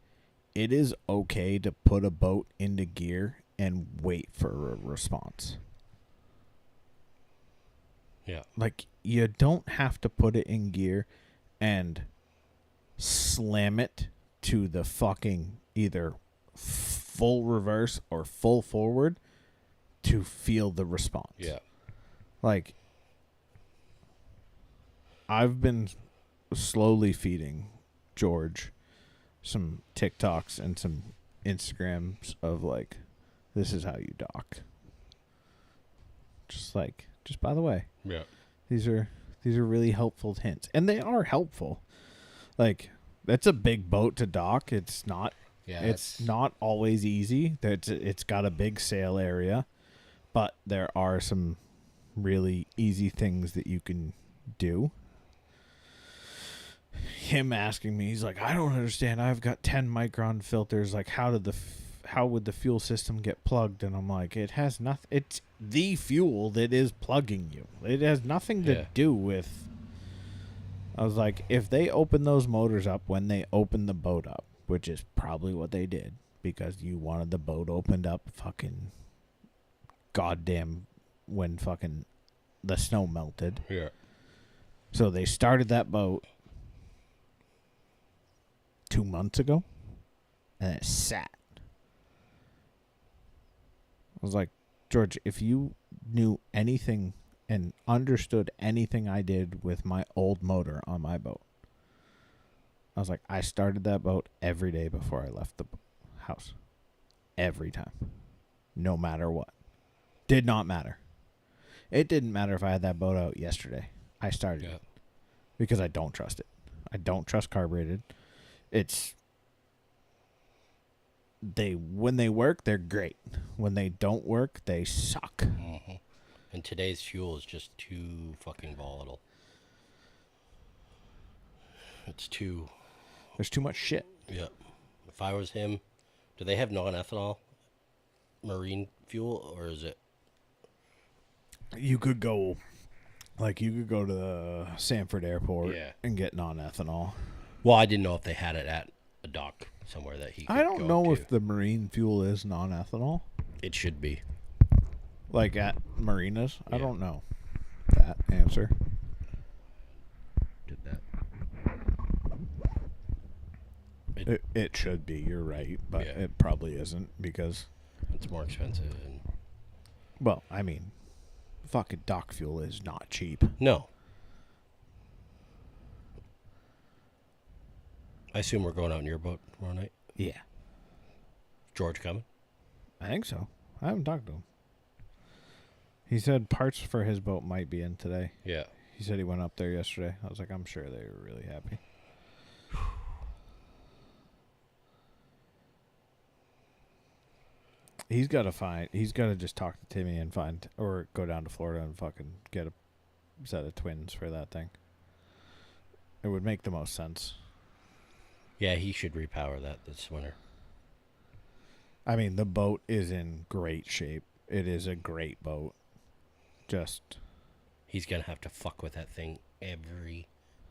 it is okay to put a boat into gear and wait for a response. Yeah. Like, you don't have to put it in gear and slam it to the fucking either full reverse or full forward to feel the response. Yeah. Like, I've been slowly feeding George some TikToks and some Instagrams of, like, this is how you dock. Just by the way. Yeah. These are really helpful hints. And they are helpful. Like, that's a big boat to dock. It's not not always easy. It's got a big sail area, but there are some really easy things that you can do. Him asking me, he's like, I don't understand. I've got 10 micron filters. Like, how would the fuel system get plugged? And I'm like, it has nothing. It's the fuel that is plugging you. It has nothing to do with. I was like, if they open those motors up when they open the boat up, which is probably what they did, because you wanted the boat opened up fucking goddamn when fucking the snow melted. Yeah. So they started that boat 2 months ago, and it sat. I was like, George, if you knew anything and understood anything I did with my old motor on my boat, I was like, I started that boat every day before I left the house. Every time. No matter what. Did not matter. It didn't matter if I had that boat out yesterday. I started it. Because I don't trust it. I don't trust carbureted. When they work, they're great. When they don't work, they suck. Mm-hmm. And today's fuel is just too fucking volatile. There's too much shit. Yeah. If I was him, do they have non-ethanol marine fuel, or is it? You could go to the Sanford Airport and get non-ethanol. Well, I didn't know if they had it at a dock somewhere that he could I don't go know to. if the marine fuel is non-ethanol. It should be. Like at marinas? Yeah. I don't know that answer. Did that. It should be, you're right, but Yeah. it probably isn't because... It's more expensive. Well, I mean, fucking dock fuel is not cheap. No. I assume we're going out in your boat tomorrow night? Yeah. George coming? I think so. I haven't talked to him. He said parts for his boat might be in today. Yeah. He said he went up there yesterday. I was like, I'm sure they were really happy. He's got to just talk to Timmy and or go down to Florida and fucking get a set of twins for that thing. It would make the most sense. Yeah, he should repower that this winter. I mean, the boat is in great shape. It is a great boat. Just... He's going to have to fuck with that thing every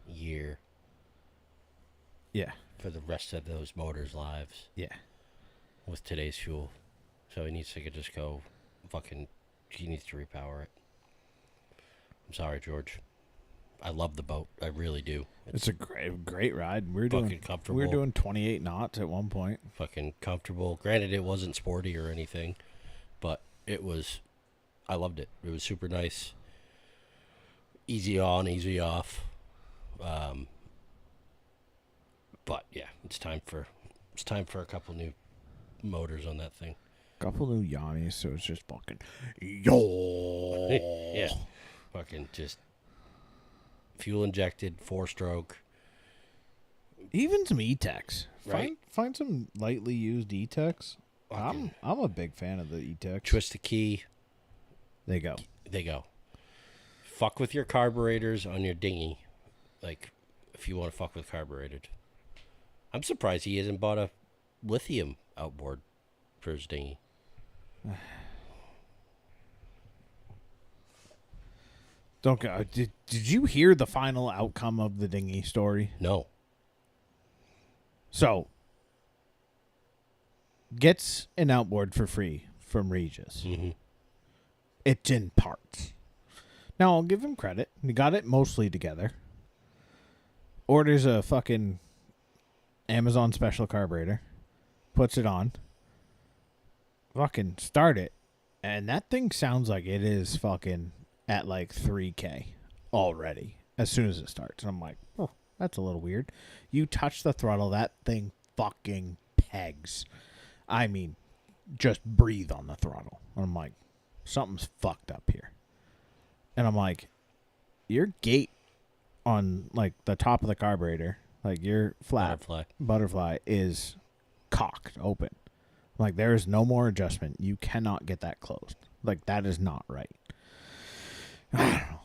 year. Yeah. For the rest of those motors' lives. Yeah. With today's fuel. So he needs to just go fucking... He needs to repower it. I'm sorry, George. I love the boat. I really do. It's a great ride. We're comfortable. We were doing 28 knots at one point. Fucking comfortable. Granted, it wasn't sporty or anything, but it was... I loved it. It was super nice. Easy on, easy off. But yeah, it's time for a couple new motors on that thing. Couple new Yannis, so it's just fucking yo. Yeah, fucking just fuel injected, 4-stroke. Even some E-Techs. Right. Find some lightly used E-Techs. I'm a big fan of the E-Techs. Twist the key. They go. Fuck with your carburetors on your dinghy, like if you want to fuck with carbureted. I'm surprised he hasn't bought a lithium outboard for his dinghy. Don't go. Did you hear the final outcome of the dinghy story? No. So, gets an outboard for free from Regis. Mm-hmm. It's in parts. Now, I'll give him credit. He got it mostly together. Orders a fucking Amazon special carburetor. Puts it on. Fucking start it. And that thing sounds like it is fucking at like 3K already as soon as it starts. And I'm like, oh, that's a little weird. You touch the throttle, that thing fucking pegs. I mean, just breathe on the throttle. And I'm like, something's fucked up here. And I'm like, your gate on like the top of the carburetor, like your flat butterfly is cocked open. Like there is no more adjustment. You cannot get that closed. Like that is not right. I don't know.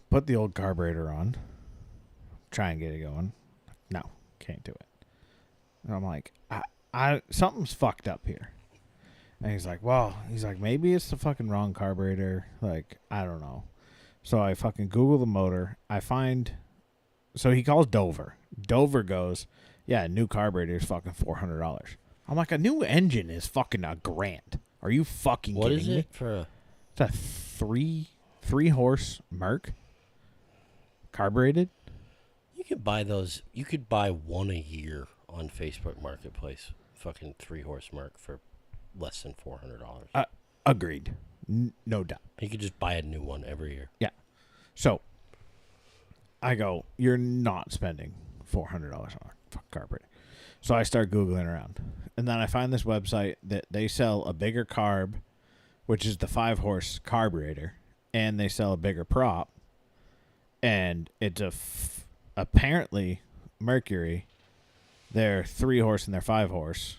Put the old carburetor on. Try and get it going. No, can't do it. And I'm like, I something's fucked up here. And he's like, maybe it's the fucking wrong carburetor. Like, I don't know. So I fucking Google the motor. So he calls Dover. Dover goes, yeah, new carburetor is fucking $400. I'm like, a new engine is fucking $1,000. Are you fucking What kidding is me? it for a... It's a three horse Merc, carbureted. You could buy those. You could buy one a year on Facebook Marketplace. Fucking 3-horse Merc for less than $400. Agreed. No doubt. You could just buy a new one every year. Yeah. So I go, you're not spending $400 on a carburetor. So I start Googling around. And then I find this website that they sell a bigger carb, which is the 5-horse carburetor, and they sell a bigger prop. And it's apparently Mercury, their 3-horse and their 5-horse.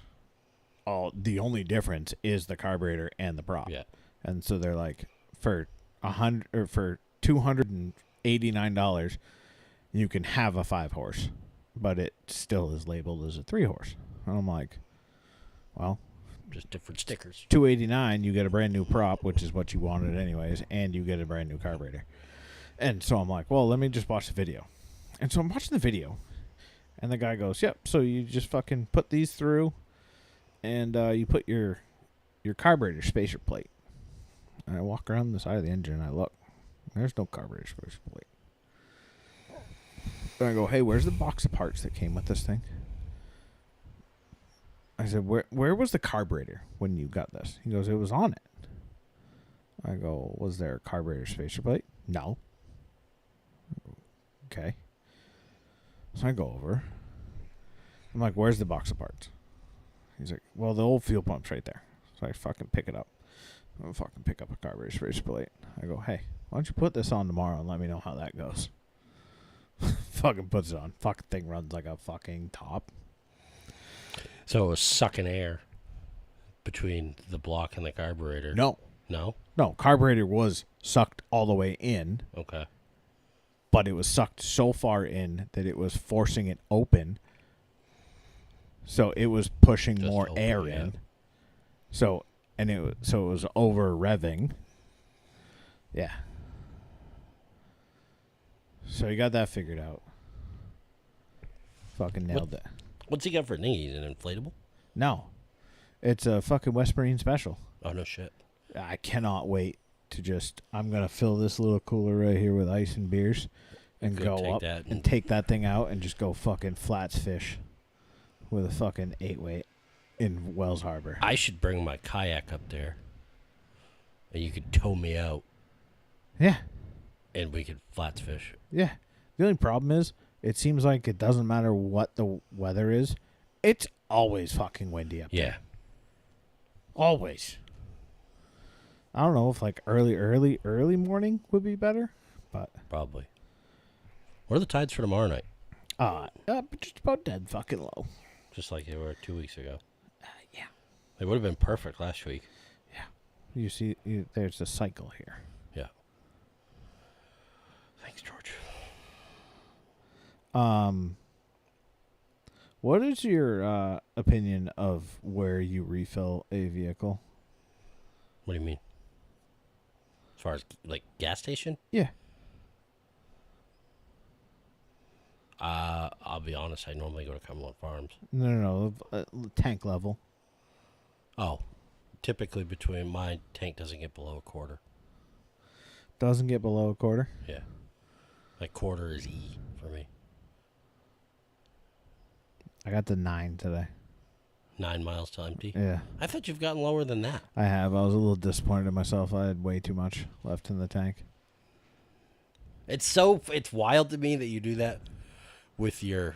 The only difference is the carburetor and the prop. Yeah. And so they're like, for $289, you can have a 5-horse, but it still is labeled as a 3-horse. And I'm like, well, Just different stickers. $289, you get a brand new prop, which is what you wanted anyways, and you get a brand new carburetor. And so I'm like, well, let me just watch the video. And so I'm watching the video, and the guy goes, yep, so you just fucking put these through, and you put your carburetor spacer plate. And I walk around the side of the engine, and I look. There's no carburetor spacer plate. And I go, hey, where's the box of parts that came with this thing? I said, where was the carburetor when you got this? He goes, it was on it. I go, was there a carburetor spacer plate? No. Okay. So I go over. I'm like, where's the box of parts? He's like, well, the old fuel pump's right there. So I fucking pick it up. I fucking pick up a carburetor spacer plate. I go, hey, why don't you put this on tomorrow and let me know how that goes? Fucking puts it on. Fucking thing runs like a fucking top. So it was sucking air between the block and the carburetor. No. No? No, carburetor was sucked all the way in. Okay. But it was sucked so far in that it was forcing it open. So it was pushing Just more open, air yeah. in. So it was over revving. Yeah. So he got that figured out. Fucking nailed it. What's he got for knees? An inflatable? No. It's a fucking West Marine special. Oh, no shit. I cannot wait to I'm going to fill this little cooler right here with ice and beers and Good, go take up that and take that thing out and just go fucking flats fish with a fucking 8-weight in Wells Harbor. I should bring my kayak up there, and you could tow me out, Yeah. and we could flats fish. Yeah. The only problem is it seems like it doesn't matter what the weather is. It's always fucking windy up there. Yeah. Always. I don't know if like early morning would be better, but Probably. What are the tides for tomorrow night? just about dead fucking low. Just like they were 2 weeks ago. Yeah. They would have been perfect last week. You see, there's a cycle here. Yeah. Thanks, George. What is your opinion of where you refill a vehicle? What do you mean? As far as, like, gas station? Yeah. I'll be honest, I normally go to Cumberland Farms. No. Tank level. Oh. Typically between my tank doesn't get below a quarter. Doesn't get below a quarter. Yeah. Like quarter is E for me. I got the 9 today. 9 miles to empty. Yeah. I thought you've gotten lower than that. I have. I was a little disappointed in myself. I had way too much left in the tank. It's wild to me that you do that with your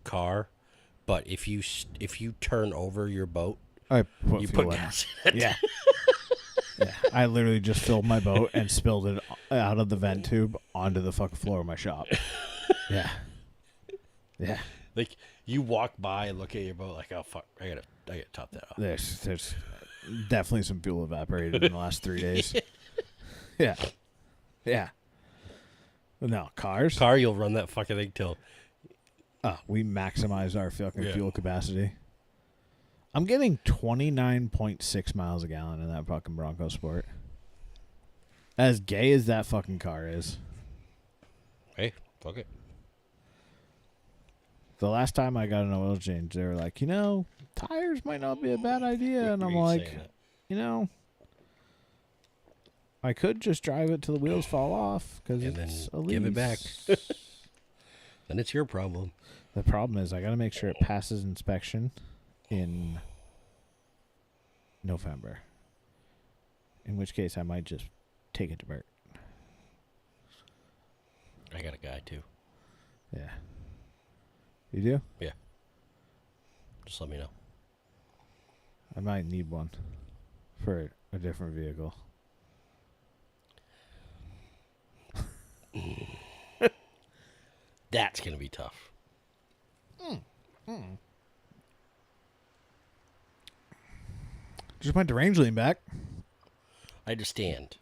car, but if you turn over your boat, I put you fuel put in. gas in it. Yeah. Yeah. I literally just filled my boat and spilled it out of the vent tube onto the fucking floor of my shop. Yeah. Yeah. Like you walk by and look at your boat like, oh fuck, I gotta top that off. There's definitely some fuel evaporated in the last 3 days. Yeah. Yeah. No, cars. Car, you'll run that fucking thing till. We maximize our fucking Yeah. fuel capacity. I'm getting 29.6 miles a gallon in that fucking Bronco Sport. As gay as that fucking car is. Hey, fuck it. The last time I got an oil change, they were like, tires might not be a bad idea. And I'm like, you know, I could just drive it till the wheels fall off because And it's then a lease. give it back. Then it's your problem. The problem is I got to make sure it passes inspection in November. In which case I might just take it to Bert. I got a guy too. Yeah. You do? Yeah. Just let me know. I might need one for a different vehicle. That's going to be tough. Just went to Rangeline back. I understand.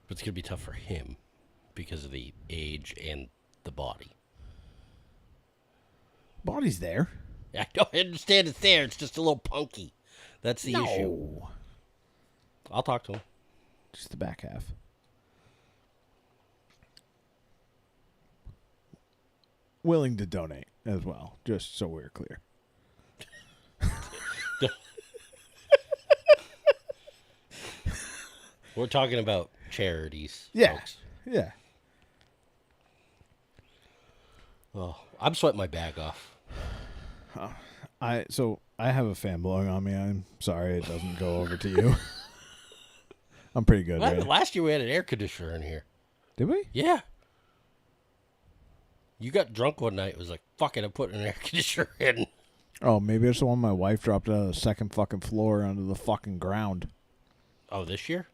But it's going to be tough for him because of the age and the body. Body's there. I don't understand it's there. It's just a little punky. That's the issue. I'll talk to him. Just the back half. Willing to donate as well, just so we're clear. We're talking about charities. Yeah. Folks. Yeah. Oh, I'm sweating my bag off. I have a fan blowing on me. I'm sorry it doesn't go over to you. I'm pretty good. Right? Last year we had an air conditioner in here. Did we? Yeah. You got drunk one night. It was like, fuck it, I'm putting an air conditioner in. Oh, maybe it's the one my wife dropped out of the second fucking floor onto the fucking ground. Oh, this year?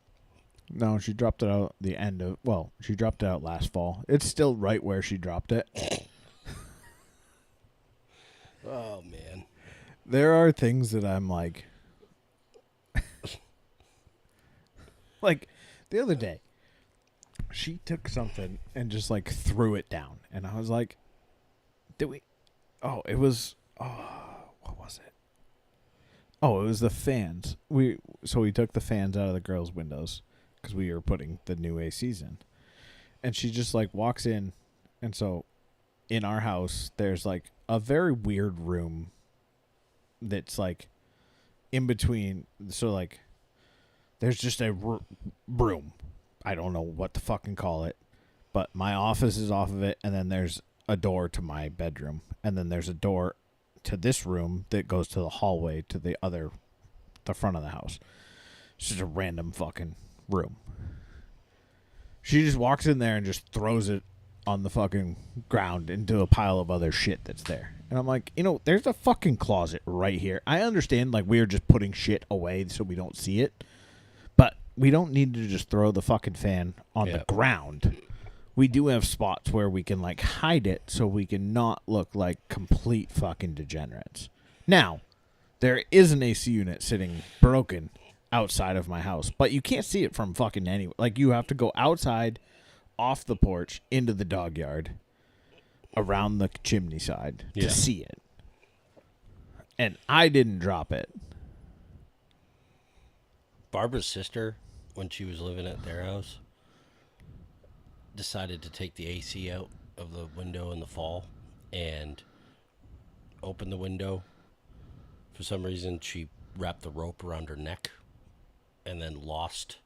No, she dropped it out the end of... Well, she dropped it out last fall. It's still right where she dropped it. Oh, man. There are things that I'm like... like, the other day, she took something and just, like, threw it down. And I was like, did we... Oh, it was... Oh, what was it? Oh, it was the fans. So we took the fans out of the girls' windows because we were putting the new ACs in. And she just, like, walks in. And so in our house, there's, like, a very weird room that's, like, in between. So, like, there's just a room. I don't know what to fucking call it. But my office is off of it, and then there's a door to my bedroom. And then there's a door to this room that goes to the hallway to the front of the house. It's just a random fucking room. She just walks in there and just throws it on the fucking ground into a pile of other shit that's there. And I'm like, there's a fucking closet right here. I understand, like, we're just putting shit away so we don't see it. But we don't need to just throw the fucking fan on the ground. We do have spots where we can, like, hide it so we can not look like complete fucking degenerates. Now, there is an AC unit sitting broken outside of my house, but you can't see it from fucking anywhere. Like, you have to go outside, off the porch, into the dog yard, around the chimney side to see it. And I didn't drop it. Barbara's sister, when she was living at their house, decided to take the AC out of the window in the fall and open the window. For some reason, she wrapped the rope around her neck and then lost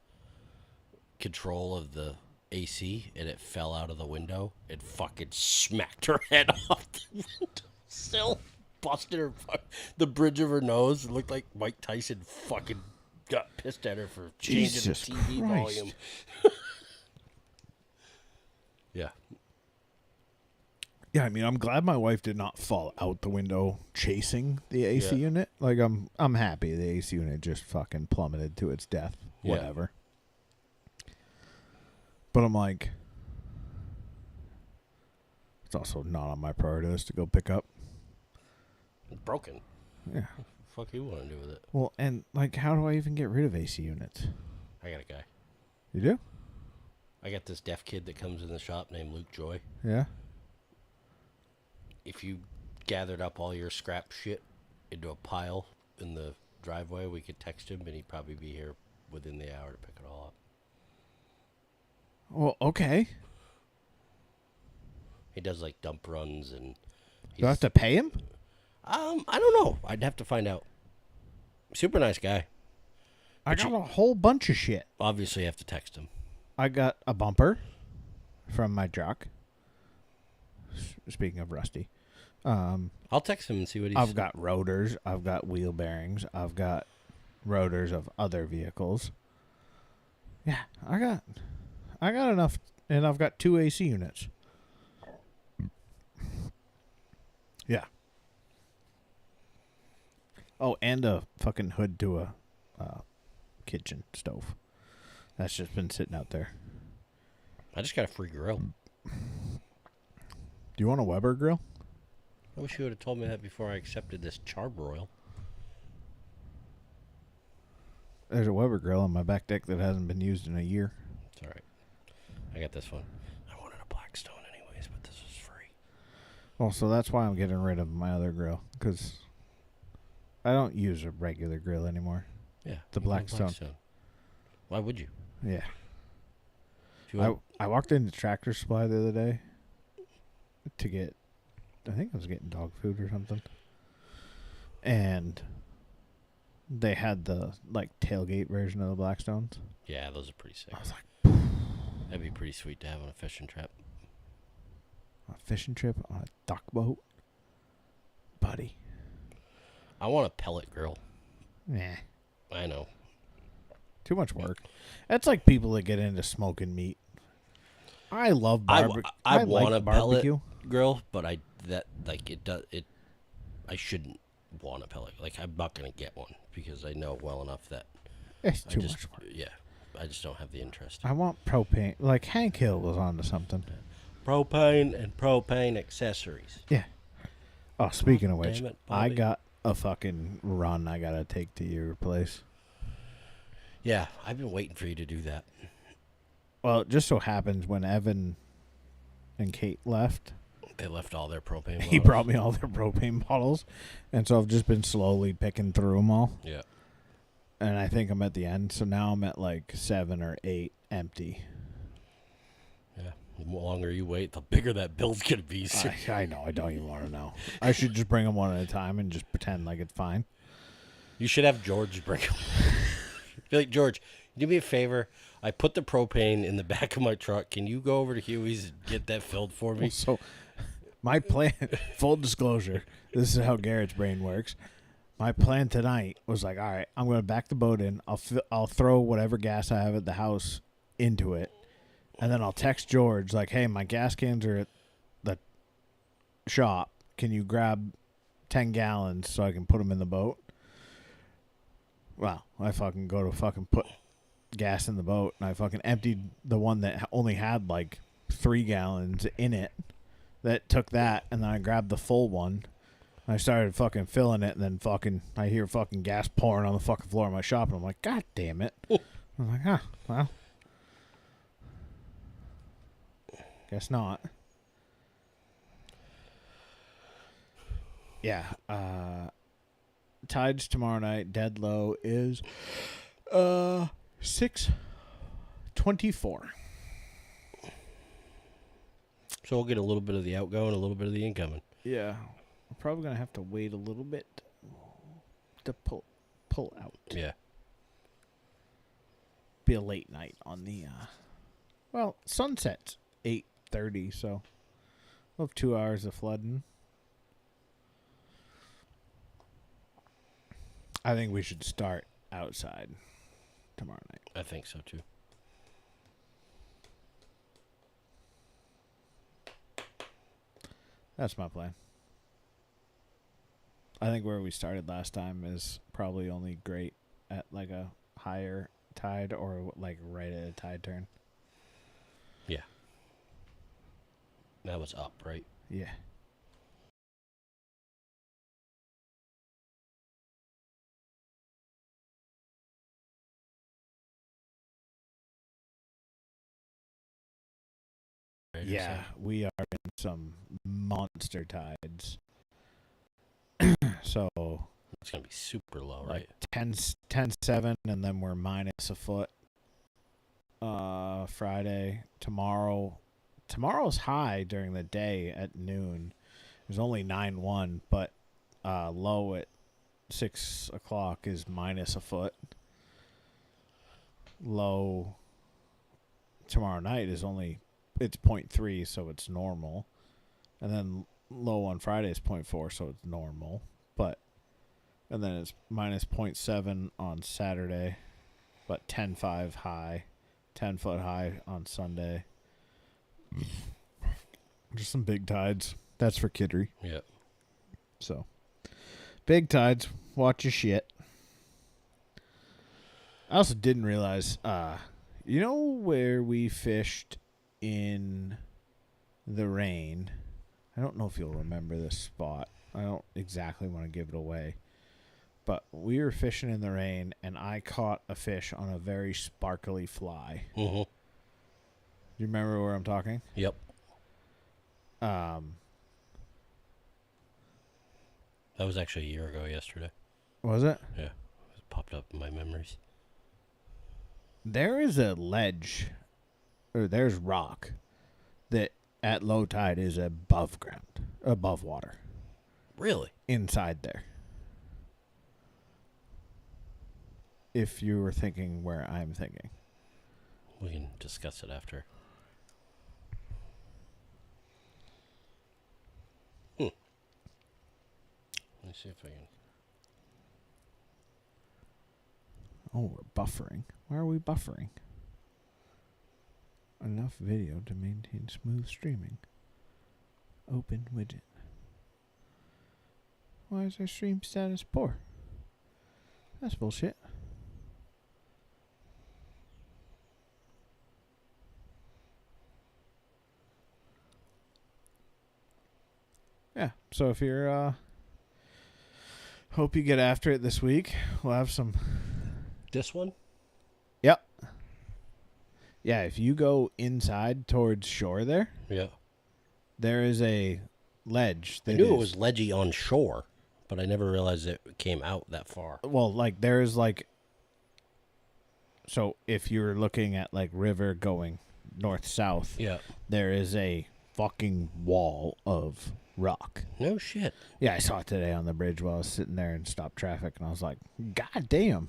control of the AC, and it fell out of the window and fucking smacked her head off the window. Still busted her the bridge of her nose. It looked like Mike Tyson fucking got pissed at her for changing the TV volume. Yeah. Yeah, I mean, I'm glad my wife did not fall out the window chasing the AC unit. Like, I'm happy the AC unit just fucking plummeted to its death. Whatever. But I'm like, it's also not on my priority list to go pick up. It's broken. Yeah. What the fuck you want to do with it? Well, and, like, how do I even get rid of AC units? I got a guy. You do? I got this deaf kid that comes in the shop named Luke Joy. Yeah. If you gathered up all your scrap shit into a pile in the driveway, we could text him and he'd probably be here within the hour to pick it all up. Well, okay. He does like dump runs and Do I have to pay him? I don't know. I'd have to find out. Super nice guy. I got a whole bunch of shit. Obviously, you have to text him. I got a bumper from my truck. Speaking of Rusty. I'll text him and see what he's... I've got rotors. I've got wheel bearings. I've got rotors of other vehicles. Yeah, I got enough, and I've got 2 AC units. Yeah. Oh, and a fucking hood to a kitchen stove. That's just been sitting out there. I just got a free grill. Do you want a Weber grill? I wish you would have told me that before I accepted this charbroil. There's a Weber grill on my back deck that hasn't been used in a year. It's all right. I got this one. I wanted a Blackstone anyways, but this was free. Well, so that's why I'm getting rid of my other grill, because I don't use a regular grill anymore. Yeah. The Blackstone. Why would you? Yeah. If you want... I walked into Tractor Supply the other day to get, I think I was getting dog food or something. And they had the like tailgate version of the Blackstones. Yeah, those are pretty sick. I was like, that'd be pretty sweet to have on a fishing trip. A fishing trip on a duck boat? Buddy. I want a pellet grill. Nah. I know. Too much work. That's like people that get into smoking meat. I love barbecue. I want like a pellet barbecue grill, but I shouldn't want a pellet. Like, I'm not gonna get one because I know well enough that It's too much work. Yeah, I just don't have the interest. I want propane. Like Hank Hill was onto something. Propane and propane accessories. Yeah. Oh, speaking of which, Damn it, I Bobby. got a fucking run I gotta take to your place. Yeah, I've been waiting for you to do that. Well, it just so happens when Evan and Kate left, They left all their propane. he bottles. brought me all their propane bottles, and so I've just been slowly picking through them all. Yeah. And I think I'm at the end, so now I'm at like 7 or 8 empty. Yeah. The longer you wait, the bigger that bill's gonna be. I know. I don't even want to know. I should just bring them one at a time and just pretend like it's fine. You should have George bring them. Be like, George, do me a favor. I put the propane in the back of my truck. Can you go over to Huey's and get that filled for me? So, my plan, full disclosure, this is how Garrett's brain works. My plan tonight was like, all right, I'm going to back the boat in. I'll throw whatever gas I have at the house into it. And then I'll text George like, hey, my gas cans are at the shop. Can you grab 10 gallons so I can put them in the boat? Well, I fucking go to fucking put gas in the boat, and I fucking emptied the one that only had like 3 gallons in it. That took that, and then I grabbed the full one. I started fucking filling it, and then fucking I hear fucking gas pouring on the fucking floor of my shop, and I'm like, God damn it. I'm like, well, guess not. Yeah, tides tomorrow night. Dead low is 624. So we'll get a little bit of the outgoing, a little bit of the incoming. Yeah, I'm probably gonna have to wait a little bit to pull out. Yeah. Be a late night on the well, sunset's 8:30, so we'll have 2 hours of flooding. I think we should start outside tomorrow night. I think so too. That's my plan. I think where we started last time is probably only great at like a higher tide or like right at a tide turn. Yeah. That was up, right? Yeah. Right, Yeah, we are in some monster tides. So It's going to be super low, like right? 10-7, and then we're minus a foot. Friday. Tomorrow's high during the day at noon, There's only 9-1, but low at 6 o'clock is minus a foot. Low tomorrow night is it's 0.3, so it's normal. And then low on Friday is 0.4, so it's normal. And then it's minus 0.7 on Saturday, but 10.5 high, 10-foot high on Sunday. Just some big tides. That's for Kidry. Yeah. So, big tides. Watch your shit. I also didn't realize, you know where we fished in the rain? I don't know if you'll remember this spot. I don't exactly want to give it away. But we were fishing in the rain, and I caught a fish on a very sparkly fly. Mm-hmm. Do you remember where I'm talking? Yep. That was actually a year ago yesterday. Was it? Yeah. It popped up in my memories. There is a ledge, or there's rock, that at low tide is above water. Really? Inside there. If you were thinking where I'm thinking. We can discuss it after. Let me see if I can. Oh, we're buffering. Why are we buffering? Enough video to maintain smooth streaming. Open widget. Why is our stream status poor? That's bullshit. Yeah, so if you're, hope you get after it this week. We'll have some. This one? Yep. Yeah, if you go inside towards shore there, Yeah. there is a ledge. I knew it was ledgy on shore, but I never realized it came out that far. Well, like, there's, like, so if you're looking at, like, river going north-south, Yeah. there is a fucking wall of rock. No shit. Yeah, I saw it today on the bridge while I was sitting there and stopped traffic, and I was like, God damn.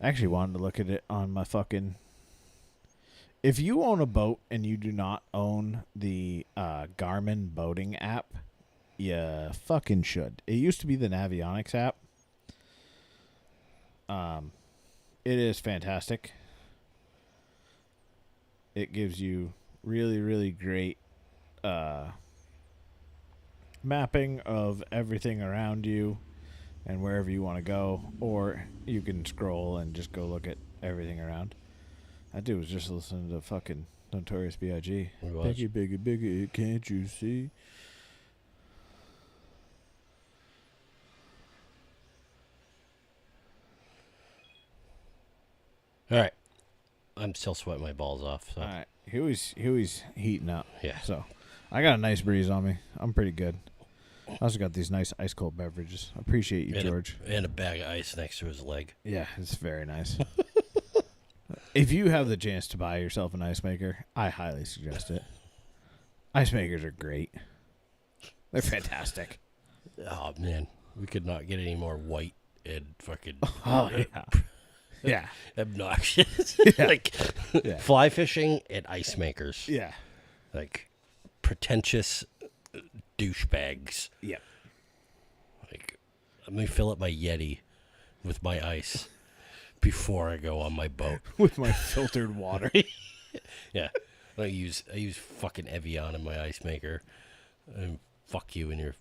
I actually wanted to look at it on my fucking... If you own a boat and you do not own the Garmin boating app, you fucking should. It used to be the Navionics app. It is fantastic. It gives you really, really great mapping of everything around you and wherever you want to go, or you can scroll and just go look at everything around. That dude was just listening to fucking Notorious B.I.G. He was. Biggie, biggie, biggie, can't you see? All right. I'm still sweating my balls off. So. All right. Huey's heating up. Yeah. So I got a nice breeze on me. I'm pretty good. I also got these nice ice cold beverages. I appreciate you, George. And a bag of ice next to his leg. Yeah, it's very nice. If you have the chance to buy yourself an ice maker, I highly suggest it. Ice makers are great. They're fantastic. Oh, man. We could not get any more white and fucking Oh, yeah. Yeah. obnoxious. Yeah. Like Yeah. fly fishing and ice makers. Yeah. Like pretentious douchebags. Yeah. Like, let me fill up my Yeti with my ice before I go on my boat. With my filtered water. Yeah. I use fucking Evian in my ice maker. And fuck you in your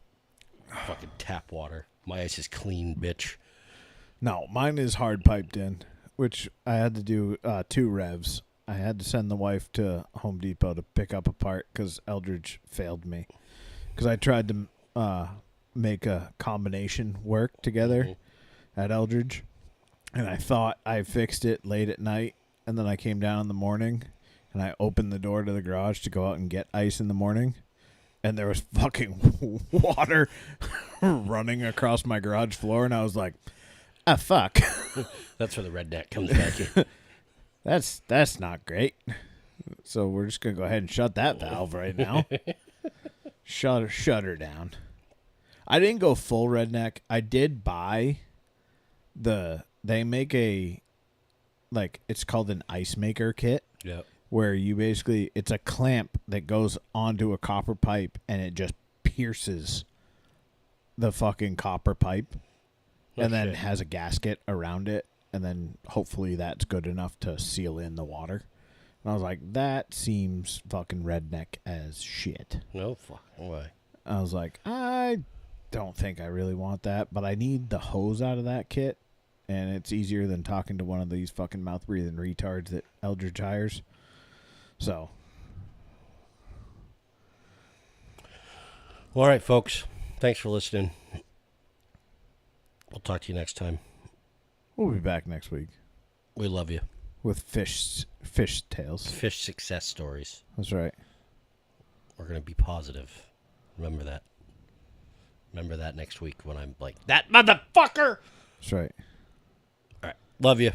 fucking tap water. My ice is clean, bitch. No, mine is hard piped in, which I had to do 2 revs. I had to send the wife to Home Depot to pick up a part because Eldridge failed me. Because I tried to make a combination work together at Eldridge, and I thought I fixed it late at night, and then I came down in the morning, and I opened the door to the garage to go out and get ice in the morning, and there was fucking water running across my garage floor, and I was like, ah, fuck. That's where the redneck comes back in. That's not great. So we're just gonna go ahead and shut that valve right now. Shut her down. I didn't go full redneck. I did buy they make it's called an ice maker kit. Yep. Where you basically, it's a clamp that goes onto a copper pipe and it just pierces the fucking copper pipe and then has a gasket around it. And then hopefully that's good enough to seal in the water. And I was like, that seems fucking redneck as shit. No fucking way. I was like, I don't think I really want that, but I need the hose out of that kit. And it's easier than talking to one of these fucking mouth-breathing retards that Eldridge hires. So. All right, folks. Thanks for listening. We'll talk to you next time. We'll be back next week. We love you. With fish tales. Fish success stories. That's right. We're going to be positive. Remember that. Remember that next week when I'm like, that motherfucker! That's right. All right. Love you.